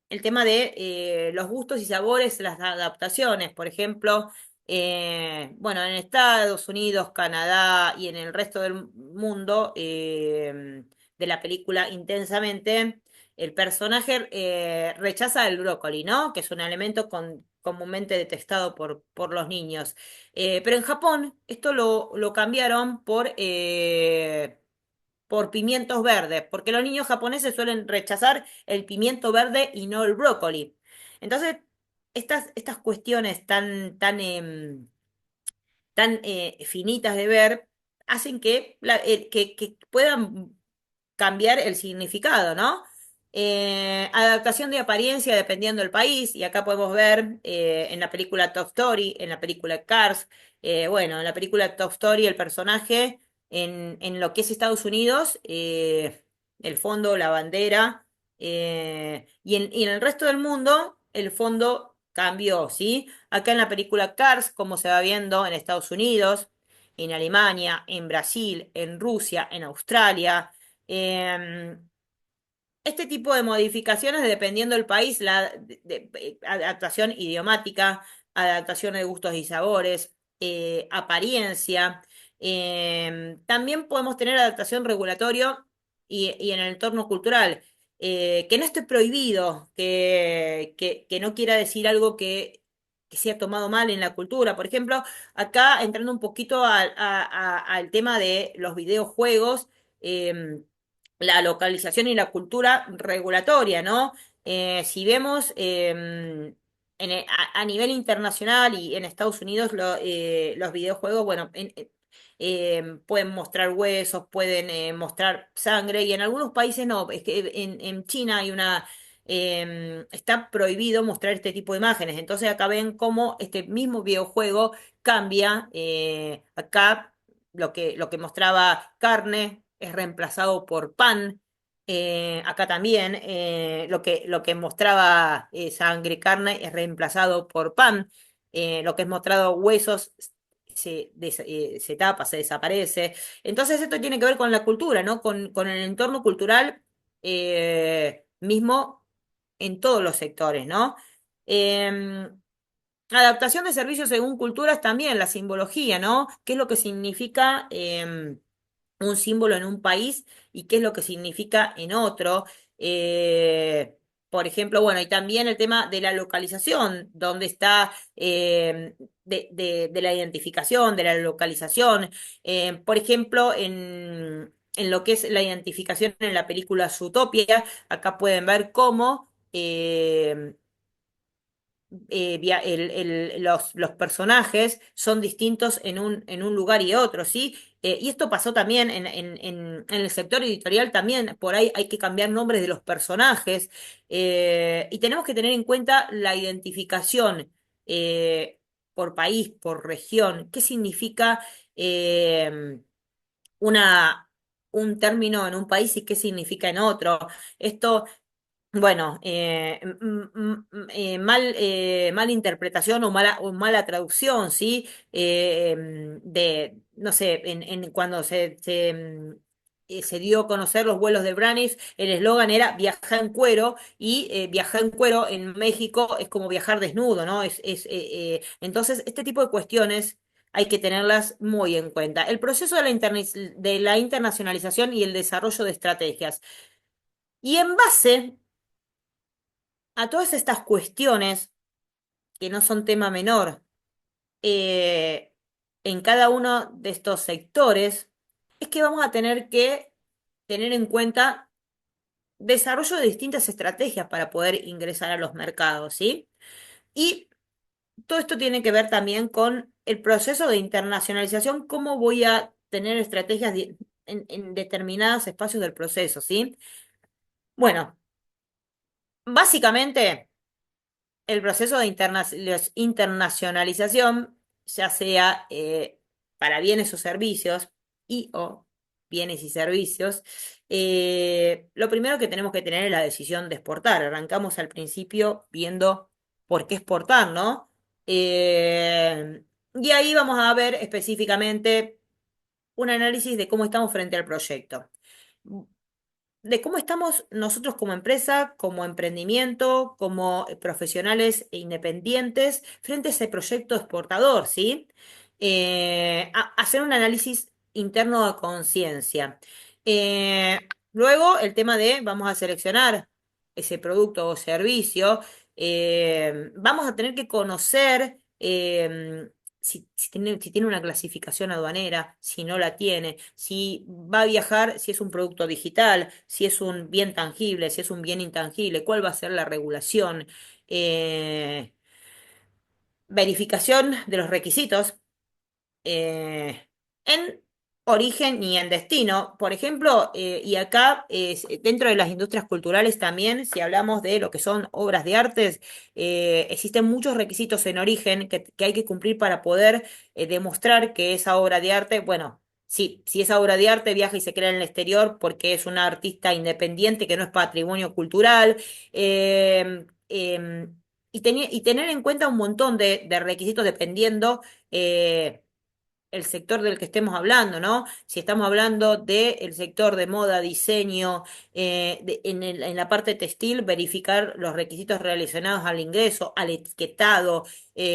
el tema de los gustos y sabores, las adaptaciones, por ejemplo, bueno, en Estados Unidos, Canadá y en el resto del mundo de la película Intensamente, el personaje rechaza el brócoli, ¿no? Que es un alimento comúnmente detestado por los niños. Pero en Japón esto lo cambiaron por pimientos verdes, porque los niños japoneses suelen rechazar el pimiento verde y no el brócoli. Entonces, estas cuestiones tan finitas de ver hacen que puedan cambiar el significado, ¿no? Adaptación de apariencia dependiendo del país, y acá podemos ver en la película Toy Story, en la película Cars, bueno, en la película Toy Story el personaje en lo que es Estados Unidos, el fondo, la bandera, y en el resto del mundo el fondo cambió, ¿sí? Acá en la película Cars, como se va viendo en Estados Unidos, en Alemania, en Brasil, en Rusia, en Australia. Em, este tipo de modificaciones, dependiendo del país, adaptación idiomática, adaptación de gustos y sabores, apariencia. También podemos tener adaptación regulatorio y en el entorno cultural. Que no esté prohibido, que no quiera decir algo que sea tomado mal en la cultura. Por ejemplo, acá entrando un poquito al tema de los videojuegos. la localización y la cultura regulatoria, ¿no? Si vemos a nivel internacional y en Estados Unidos los videojuegos, bueno, pueden mostrar huesos, pueden mostrar sangre y en algunos países no, es que en China hay está prohibido mostrar este tipo de imágenes. Entonces acá ven cómo este mismo videojuego cambia. Acá lo que mostraba carne es reemplazado por pan. Acá también lo que mostraba sangre, carne es reemplazado por pan. Lo que es mostrado huesos se tapa, se desaparece. Entonces esto tiene que ver con la cultura, ¿no? Con el entorno cultural mismo en todos los sectores, ¿no? Em, Adaptación de servicios según culturas también, la simbología, ¿no? ¿Qué es lo que significa un símbolo en un país y qué es lo que significa en otro? Eh, por ejemplo, bueno, y también el tema de la localización, dónde está de la identificación, de la localización. Por ejemplo, en lo que es la identificación en la película Zootopia, acá pueden ver cómo los personajes son distintos en un lugar y otro, ¿sí? Y esto pasó también en el sector editorial también, por ahí hay que cambiar nombres de los personajes, y tenemos que tener en cuenta la identificación por país, por región, qué significa una, un término en un país y qué significa en otro. Esto bueno, mala interpretación o mala traducción, ¿sí? No sé, cuando se dio a conocer los vuelos de Branis, el eslogan era viajar en cuero y viajar en cuero en México es como viajar desnudo, ¿no? Entonces, este tipo de cuestiones hay que tenerlas muy en cuenta. El proceso de la internacionalización y el desarrollo de estrategias. Y en base a todas estas cuestiones, que no son tema menor, eh, en cada uno de estos sectores, es que vamos a tener que tener en cuenta desarrollo de distintas estrategias para poder ingresar a los mercados, ¿sí? Y todo esto tiene que ver también con el proceso de internacionalización, cómo voy a tener estrategias en determinados espacios del proceso, ¿sí? Bueno, básicamente el proceso de internacionalización, ya sea para bienes o servicios o bienes y servicios, lo primero que tenemos que tener es la decisión de exportar. Arrancamos al principio viendo por qué exportar, ¿no? Y ahí vamos a ver específicamente un análisis de cómo estamos frente al proyecto, de cómo estamos nosotros como empresa, como emprendimiento, como profesionales e independientes frente a ese proyecto exportador, ¿sí? Hacer un análisis interno de conciencia. Eh, Luego, el tema de vamos a seleccionar ese producto o servicio. Vamos a tener que conocer si tiene una clasificación aduanera, si no la tiene, si va a viajar, si es un producto digital, si es un bien tangible, si es un bien intangible, cuál va a ser la regulación. Eh, Verificación de los requisitos en origen y en destino. Por ejemplo, y acá dentro de las industrias culturales también, si hablamos de lo que son obras de artes, existen muchos requisitos en origen que hay que cumplir para poder demostrar que esa obra de arte, bueno, sí, si esa obra de arte viaja y se crea en el exterior porque es una artista independiente que no es patrimonio cultural. Y tener en cuenta un montón de requisitos dependiendo el sector del que estemos hablando, ¿no? Si estamos hablando del sector de moda, diseño, en la parte textil, verificar los requisitos relacionados al ingreso, al etiquetado.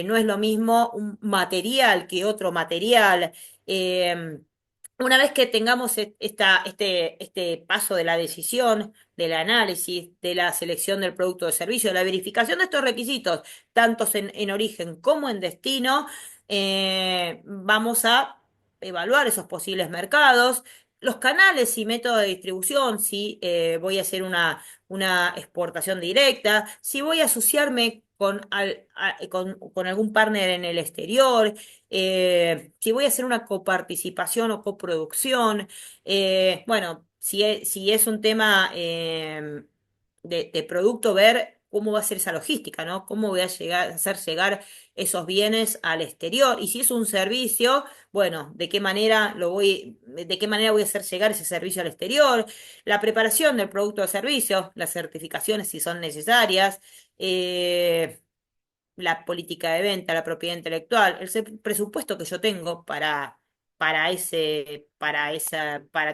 No es lo mismo un material que otro material. Eh, una vez que tengamos este paso de la decisión, del análisis, de la selección del producto o servicio, de la verificación de estos requisitos, tanto en origen como en destino, vamos a evaluar esos posibles mercados, los canales y métodos de distribución, si voy a hacer una exportación directa, si voy a asociarme con algún partner en el exterior, si voy a hacer una coparticipación o coproducción, bueno, si es un tema de producto, ver cómo va a ser esa logística, ¿no? Cómo voy a hacer llegar esos bienes al exterior. Y si es un servicio, bueno, de qué manera voy a hacer llegar ese servicio al exterior, la preparación del producto o servicio, las certificaciones si son necesarias, eh, la política de venta, la propiedad intelectual, presupuesto que yo tengo para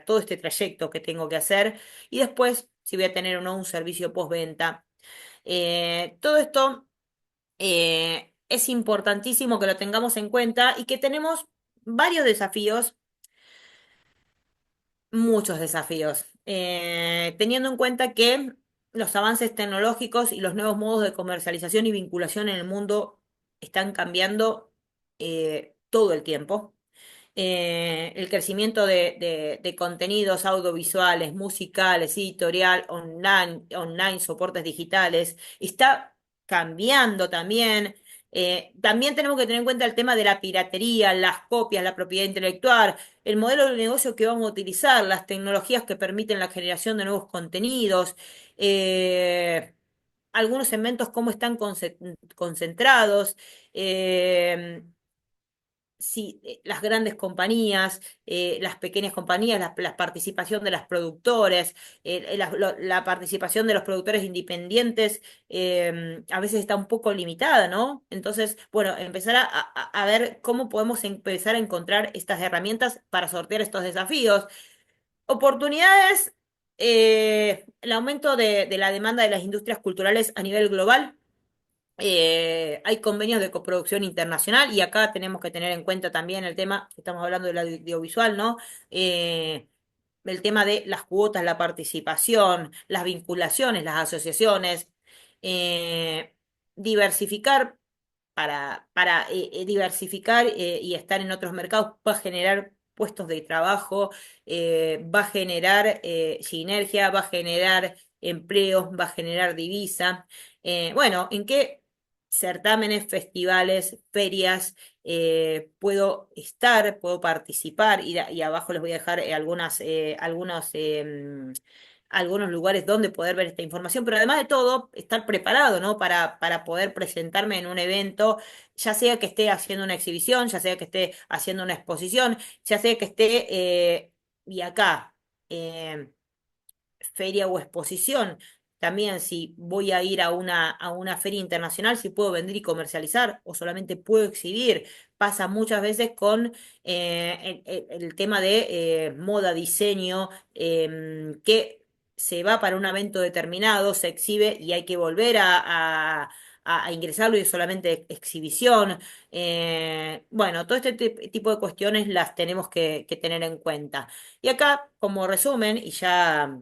todo este trayecto que tengo que hacer, y después si voy a tener o no un servicio postventa. Todo esto es importantísimo que lo tengamos en cuenta y que tenemos varios desafíos, muchos desafíos, teniendo en cuenta que los avances tecnológicos y los nuevos modos de comercialización y vinculación en el mundo están cambiando todo el tiempo. El crecimiento de contenidos audiovisuales, musicales, editorial, online, soportes digitales, está cambiando también. También tenemos que tener en cuenta el tema de la piratería, las copias, la propiedad intelectual, el modelo de negocio que vamos a utilizar, las tecnologías que permiten la generación de nuevos contenidos, eh, algunos segmentos, cómo están concentrados. eh, sí, las grandes compañías, las pequeñas compañías, la participación de las productores, la participación de los productores independientes a veces está un poco limitada, ¿no? Entonces, bueno, empezar a ver cómo podemos empezar a encontrar estas herramientas para sortear estos desafíos. Oportunidades, el aumento de la demanda de las industrias culturales a nivel global. Hay convenios de coproducción internacional y acá tenemos que tener en cuenta también el tema, estamos hablando del audiovisual, ¿no? El tema de las cuotas, la participación, las vinculaciones, las asociaciones, eh, diversificar para diversificar y estar en otros mercados va a generar puestos de trabajo, va a generar sinergia, va a generar empleos, va a generar divisa. Bueno, ¿en qué certámenes, festivales, ferias puedo estar, puedo participar? Y abajo les voy a dejar algunos lugares donde poder ver esta información, pero además de todo, estar preparado, ¿no? Para poder presentarme en un evento, ya sea que esté haciendo una exhibición, ya sea que esté haciendo una exposición, ya sea que esté, y acá, eh, feria o exposición. También si voy a ir a una feria internacional, si puedo vender y comercializar o solamente puedo exhibir. Pasa muchas veces con el tema de moda, diseño, que se va para un evento determinado, se exhibe y hay que volver a ingresarlo y es solamente exhibición. Bueno, todo este tipo de cuestiones las tenemos que tener en cuenta. Y acá, como resumen, y ya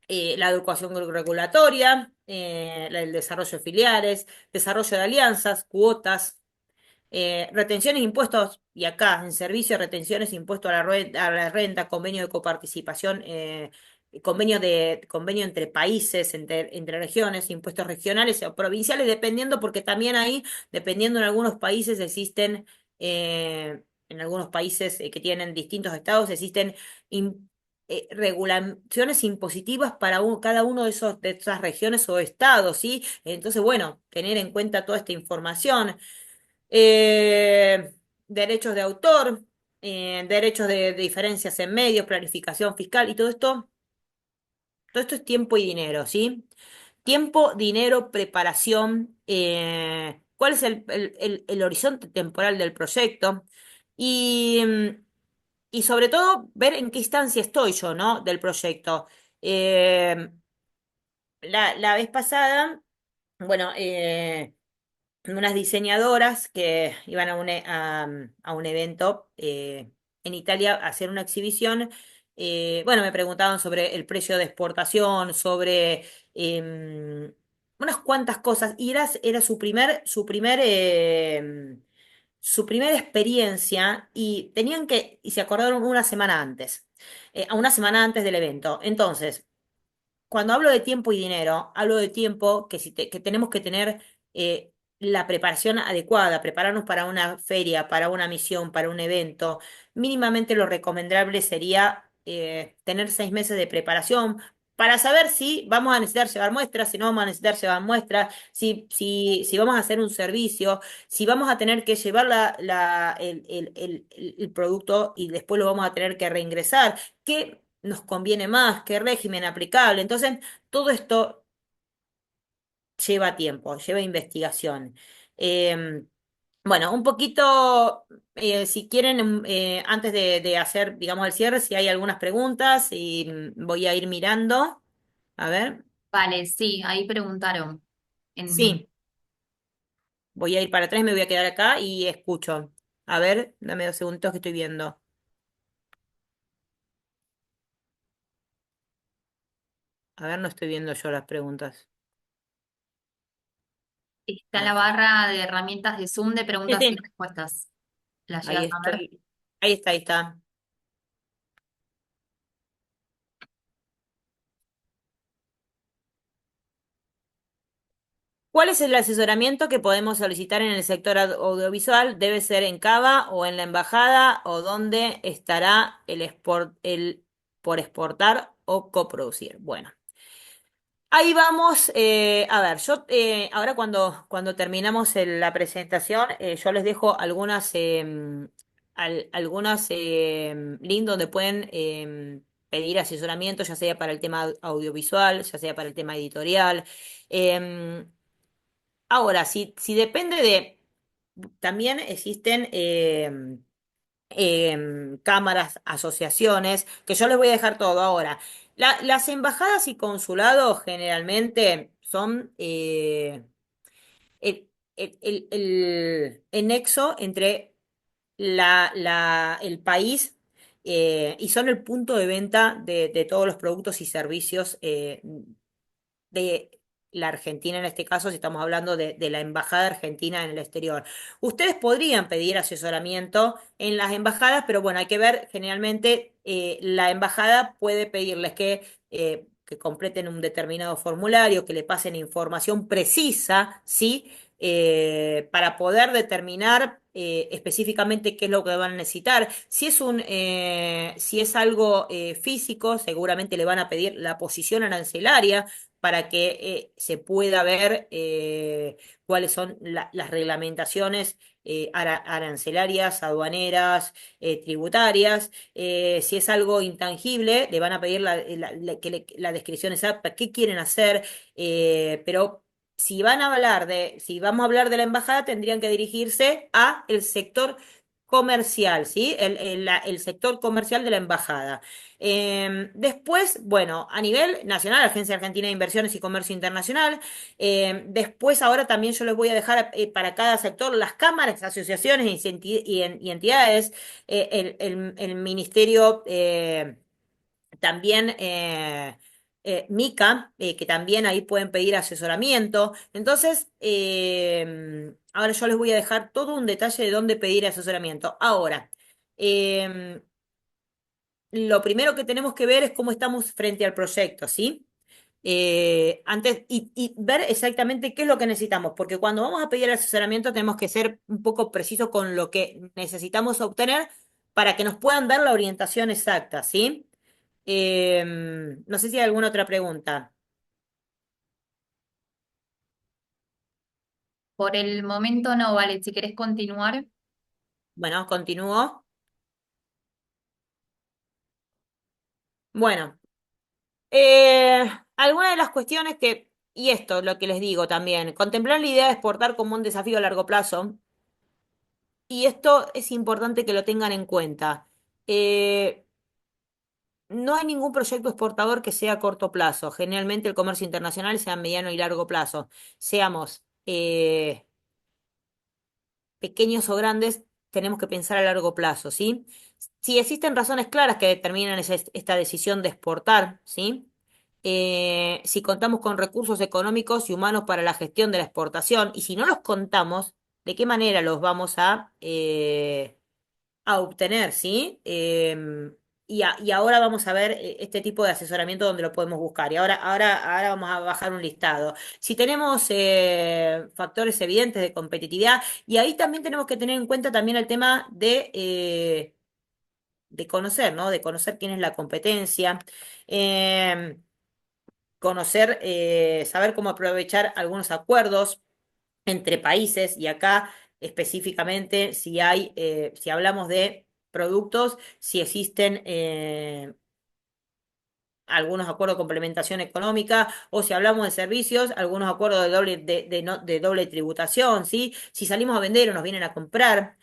la educación regulatoria, el desarrollo de filiales, desarrollo de alianzas, cuotas, retenciones e impuestos, y acá en servicio, retenciones e impuestos a la renta, convenio de coparticipación, convenio entre países, entre regiones, impuestos regionales o provinciales, dependiendo, porque también ahí, dependiendo en algunos países en algunos países que tienen distintos estados, existen regulaciones impositivas para cada uno de esas regiones o estados, ¿sí? Entonces, bueno, tener en cuenta toda esta información. Derechos de autor, derechos de diferencias en medios, planificación fiscal y todo esto es tiempo y dinero, ¿sí? Tiempo, dinero, preparación, cuál es el horizonte temporal del proyecto y sobre todo ver en qué instancia estoy yo, ¿no? Del proyecto. Eh, la vez pasada, bueno, unas diseñadoras que iban a un evento en Italia a hacer una exhibición. Bueno, me preguntaban sobre el precio de exportación, sobre unas cuantas cosas, y era su primer su primera experiencia y y se acordaron una semana antes, a una semana antes del evento. Entonces, cuando hablo de tiempo y dinero, hablo de tiempo que, que tenemos que tener la preparación adecuada, prepararnos para una feria, para una misión, para un evento. Mínimamente lo recomendable sería tener 6 meses de preparación para saber si vamos a necesitar llevar muestras, si no vamos a necesitar llevar muestras, si vamos a hacer un servicio, si vamos a tener que llevar el producto y después lo vamos a tener que reingresar. ¿Qué nos conviene más? ¿Qué régimen aplicable? Entonces, todo esto lleva tiempo, lleva investigación. Eh, bueno, un poquito, si quieren, antes de hacer, digamos, el cierre, si hay algunas preguntas, y voy a ir mirando. A ver, Vale, sí, ahí preguntaron. En, sí, voy a ir para atrás, me voy a quedar acá y escucho. A ver, dame 2 segundos que estoy viendo. A ver, no estoy viendo yo las preguntas. está la Acá. barra de herramientas de Zoom de Sí, preguntas y sí, respuestas. ¿La ahí llegas a ver? estoy. Ahí está, ahí está. ¿Cuál es el asesoramiento que podemos solicitar en el sector audiovisual? ¿Debe ser en Cava o en la embajada o dónde estará el por exportar o coproducir? Bueno, ahí vamos. A ver, yo ahora cuando terminamos la presentación, yo les dejo algunas links donde pueden pedir asesoramiento, ya sea para el tema audiovisual, ya sea para el tema editorial. Em, Ahora, si depende de, también existen cámaras, asociaciones, que yo les voy a dejar todo ahora. Las embajadas y consulados generalmente son el, el nexo entre el país y son el punto de venta de todos los productos y servicios de la Argentina en este caso, si estamos hablando de la embajada argentina en el exterior. Ustedes podrían pedir asesoramiento en las embajadas, pero bueno, hay que ver, generalmente la embajada puede pedirles que completen un determinado formulario, que le pasen información precisa, ¿sí? Para poder determinar específicamente qué es lo que van a necesitar. Si es algo físico, seguramente le van a pedir la posición arancelaria para que se pueda ver cuáles son las reglamentaciones arancelarias, aduaneras, tributarias. Si es algo intangible, le van a pedir la descripción exacta, qué quieren hacer, pero si vamos a hablar de la embajada, tendrían que dirigirse a el sector comercial, ¿sí? El sector comercial de la embajada. Después, bueno, a nivel nacional, Agencia Argentina de Inversiones y Comercio Internacional. Después, ahora también yo les voy a dejar para cada sector las cámaras, asociaciones y entidades, el ministerio. También Mica, que también ahí pueden pedir asesoramiento. Entonces, ahora yo les voy a dejar todo un detalle de dónde pedir asesoramiento. Ahora, eh, lo primero que tenemos que ver es cómo estamos frente al proyecto, ¿sí? Y ver exactamente qué es lo que necesitamos, porque cuando vamos a pedir asesoramiento tenemos que ser un poco precisos con lo que necesitamos obtener para que nos puedan dar la orientación exacta, ¿sí? No sé si hay alguna otra pregunta. Por el momento no, vale. Si querés continuar, Bueno, continúo. Bueno, algunas de las cuestiones y esto, lo que les digo también, contemplar la idea de exportar como un desafío a largo plazo, y esto es importante que lo tengan en cuenta. Eh, no hay ningún proyecto exportador que sea a corto plazo. Generalmente el comercio internacional sea a mediano y largo plazo. Seamos pequeños o grandes, tenemos que pensar a largo plazo, ¿sí? Si existen razones claras que determinan esta decisión de exportar, ¿sí? Si contamos con recursos económicos y humanos para la gestión de la exportación, y si no los contamos, de qué manera los vamos a obtener, ¿sí? Y ahora vamos a ver este tipo de asesoramiento donde lo podemos buscar. Y ahora vamos a bajar un listado. Si tenemos factores evidentes de competitividad, y ahí también tenemos que tener en cuenta también el tema de conocer, ¿no? De conocer quién es la competencia. Em, Conocer, saber cómo aprovechar algunos acuerdos entre países y acá específicamente si hablamos de productos, si existen algunos acuerdos de complementación económica o si hablamos de servicios, algunos acuerdos de doble, de doble tributación, ¿sí? Si salimos a vender o nos vienen a comprar.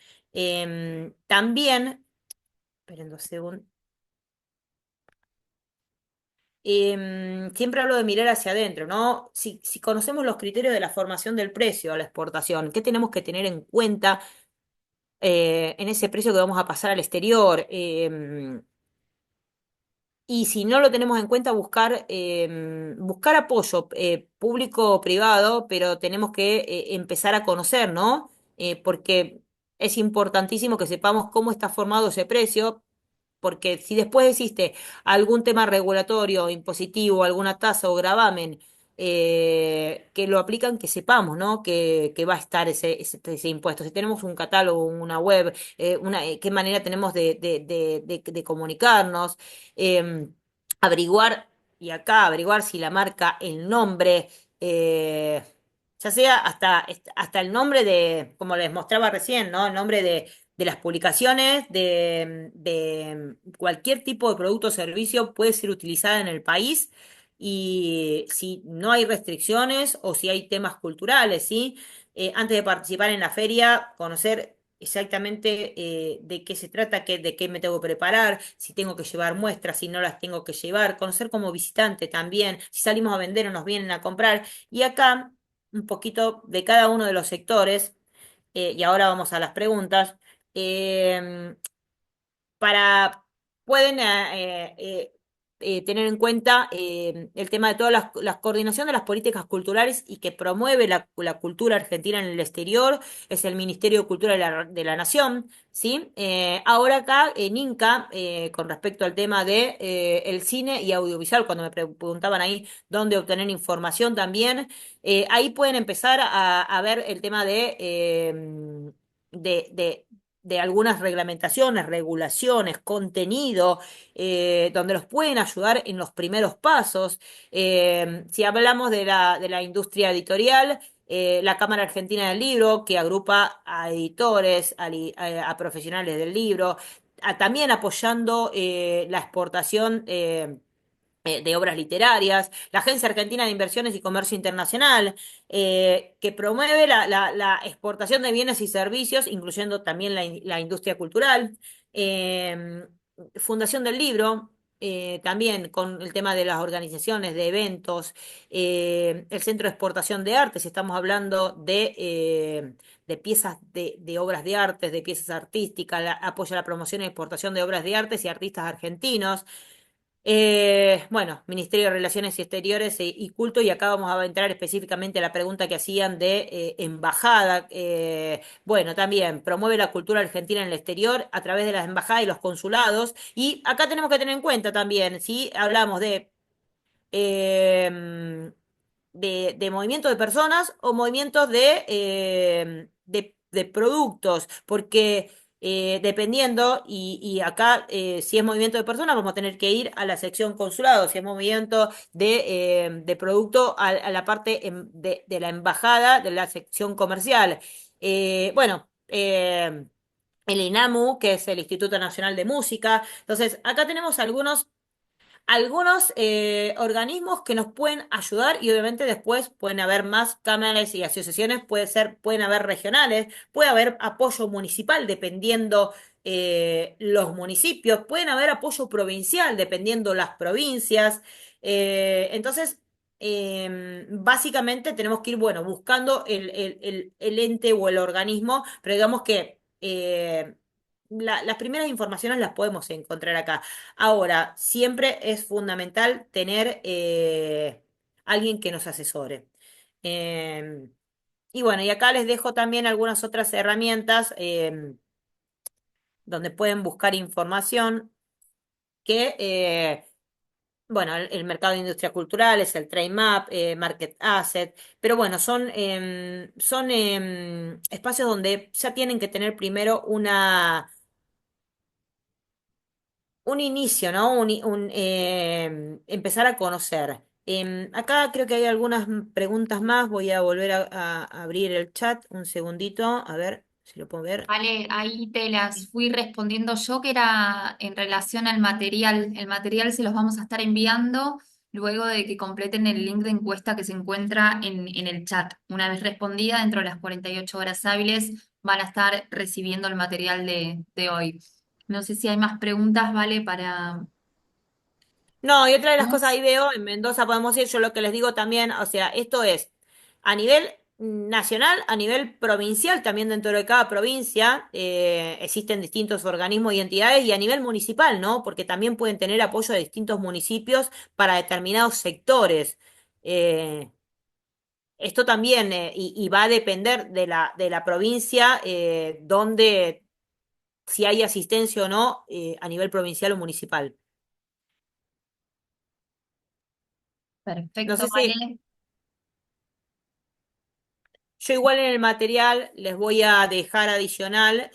También, esperen 2 segundos. Siempre hablo de mirar hacia adentro, ¿no? Si conocemos los criterios de la formación del precio a la exportación, ¿qué tenemos que tener en cuenta en ese precio que vamos a pasar al exterior? Y si no lo tenemos en cuenta, buscar apoyo público o privado, pero tenemos que empezar a conocer, ¿no? Porque es importantísimo que sepamos cómo está formado ese precio, porque si después existe algún tema regulatorio, impositivo, alguna tasa o gravamen que lo aplican, que sepamos, ¿no? Que va a estar ese impuesto. Si tenemos un catálogo, una web, qué manera tenemos de comunicarnos, averiguar, y acá averiguar si la marca, el nombre, eh, ya sea hasta el nombre de, como les mostraba recién, ¿no? El nombre de las publicaciones de cualquier tipo de producto o servicio puede ser utilizada en el país y si no hay restricciones o si hay temas culturales, ¿sí? Antes de participar en la feria, conocer exactamente de qué se trata, de qué me tengo que preparar, si tengo que llevar muestras, si no las tengo que llevar, conocer como visitante también, si salimos a vender o nos vienen a comprar. Y acá un poquito de cada uno de los sectores, y ahora vamos a las preguntas. Em, para pueden tener en cuenta el tema de toda la coordinación de las políticas culturales y que promueve la cultura argentina en el exterior, es el Ministerio de Cultura de la Nación, ¿sí? Ahora acá en Inca, con respecto al tema de el cine y audiovisual, cuando me preguntaban ahí dónde obtener información también, ahí pueden empezar a ver el tema de, de de algunas reglamentaciones, regulaciones, contenido, donde los pueden ayudar en los primeros pasos. Si hablamos de la industria editorial, la Cámara Argentina del Libro, que agrupa a editores, a profesionales del libro, también apoyando la exportación. De obras literarias, la Agencia Argentina de Inversiones y Comercio Internacional, que promueve la exportación de bienes y servicios, incluyendo también la industria cultural, eh, Fundación del Libro, también con el tema de las organizaciones, de eventos, el Centro de Exportación de Arte, si estamos hablando de piezas de obras de arte, de piezas artísticas, apoya la promoción y exportación de obras de artes y artistas argentinos. Bueno, Ministerio de Relaciones Exteriores y Culto, y acá vamos a entrar específicamente a la pregunta que hacían de embajada. Bueno, también promueve la cultura argentina en el exterior a través de las embajadas y los consulados. Y acá tenemos que tener en cuenta también, si hablamos eh, de movimientos de personas o movimientos de productos, porque dependiendo, y acá si es movimiento de personas, vamos a tener que ir a la sección consulado, si es movimiento de producto, a la parte de la embajada, de la sección comercial. Bueno. El INAMU, que es el Instituto Nacional de Música. Entonces, acá tenemos algunos organismos que nos pueden ayudar y obviamente después pueden haber más cámaras y asociaciones, pueden haber regionales, puede haber apoyo municipal dependiendo los municipios, pueden haber apoyo provincial dependiendo las provincias. Entonces, básicamente tenemos que ir, bueno, buscando el ente o el organismo, pero digamos que las primeras informaciones las podemos encontrar acá. Ahora, siempre es fundamental tener alguien que nos asesore. Eh, Y bueno, y acá les dejo también algunas otras herramientas donde pueden buscar información que, bueno, el mercado de industria cultural es el Trade Map, Market Asset, pero bueno, son espacios donde ya tienen que tener primero un inicio, ¿no? Empezar a conocer. Acá creo que hay algunas preguntas más. Voy a volver a abrir el chat un segundito, a ver si lo puedo ver. Vale, ahí te las fui respondiendo yo, que era en relación al material. El material se los vamos a estar enviando luego de que completen el link de encuesta que se encuentra en el chat. Una vez respondida, dentro de las 48 horas hábiles, van a estar recibiendo el material de hoy. No sé si hay más preguntas, ¿vale? Para No, y otra de las cosas vos. ahí veo, en Mendoza podemos ir, yo lo que les digo también, o sea, esto es a nivel nacional, a nivel provincial, también dentro de cada provincia existen distintos organismos y entidades, y a nivel municipal, ¿no? Porque también pueden tener apoyo de distintos municipios para determinados sectores. Eh, Esto también, y va a depender de la provincia, donde, si hay asistencia o no, a nivel provincial o municipal. No Perfecto, sé si, vale. yo igual en el material les voy a dejar adicional,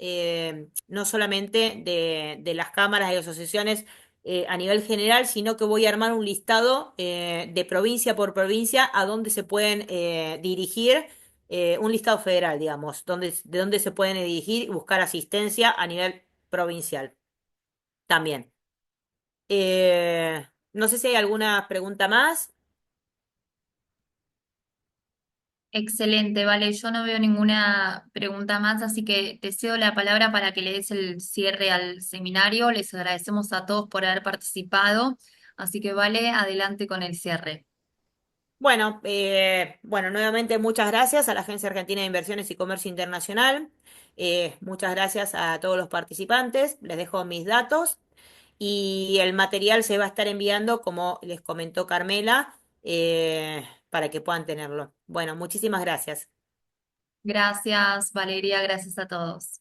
no solamente de las cámaras y asociaciones a nivel general, sino que voy a armar un listado de provincia por provincia a dónde se pueden dirigir, un listado federal, digamos, de dónde se pueden dirigir y buscar asistencia a nivel provincial también. No sé si hay alguna pregunta más. Excelente, vale. Yo no veo ninguna pregunta más, así que te cedo la palabra para que le des el cierre al seminario. Les agradecemos a todos por haber participado, así que vale, adelante con el cierre. Bueno, bueno, nuevamente muchas gracias a la Agencia Argentina de Inversiones y Comercio Internacional. Muchas gracias a todos los participantes. Les dejo mis datos y el material se va a estar enviando, como les comentó Carmela, para que puedan tenerlo. Bueno, muchísimas gracias. Gracias, Valeria, gracias a todos.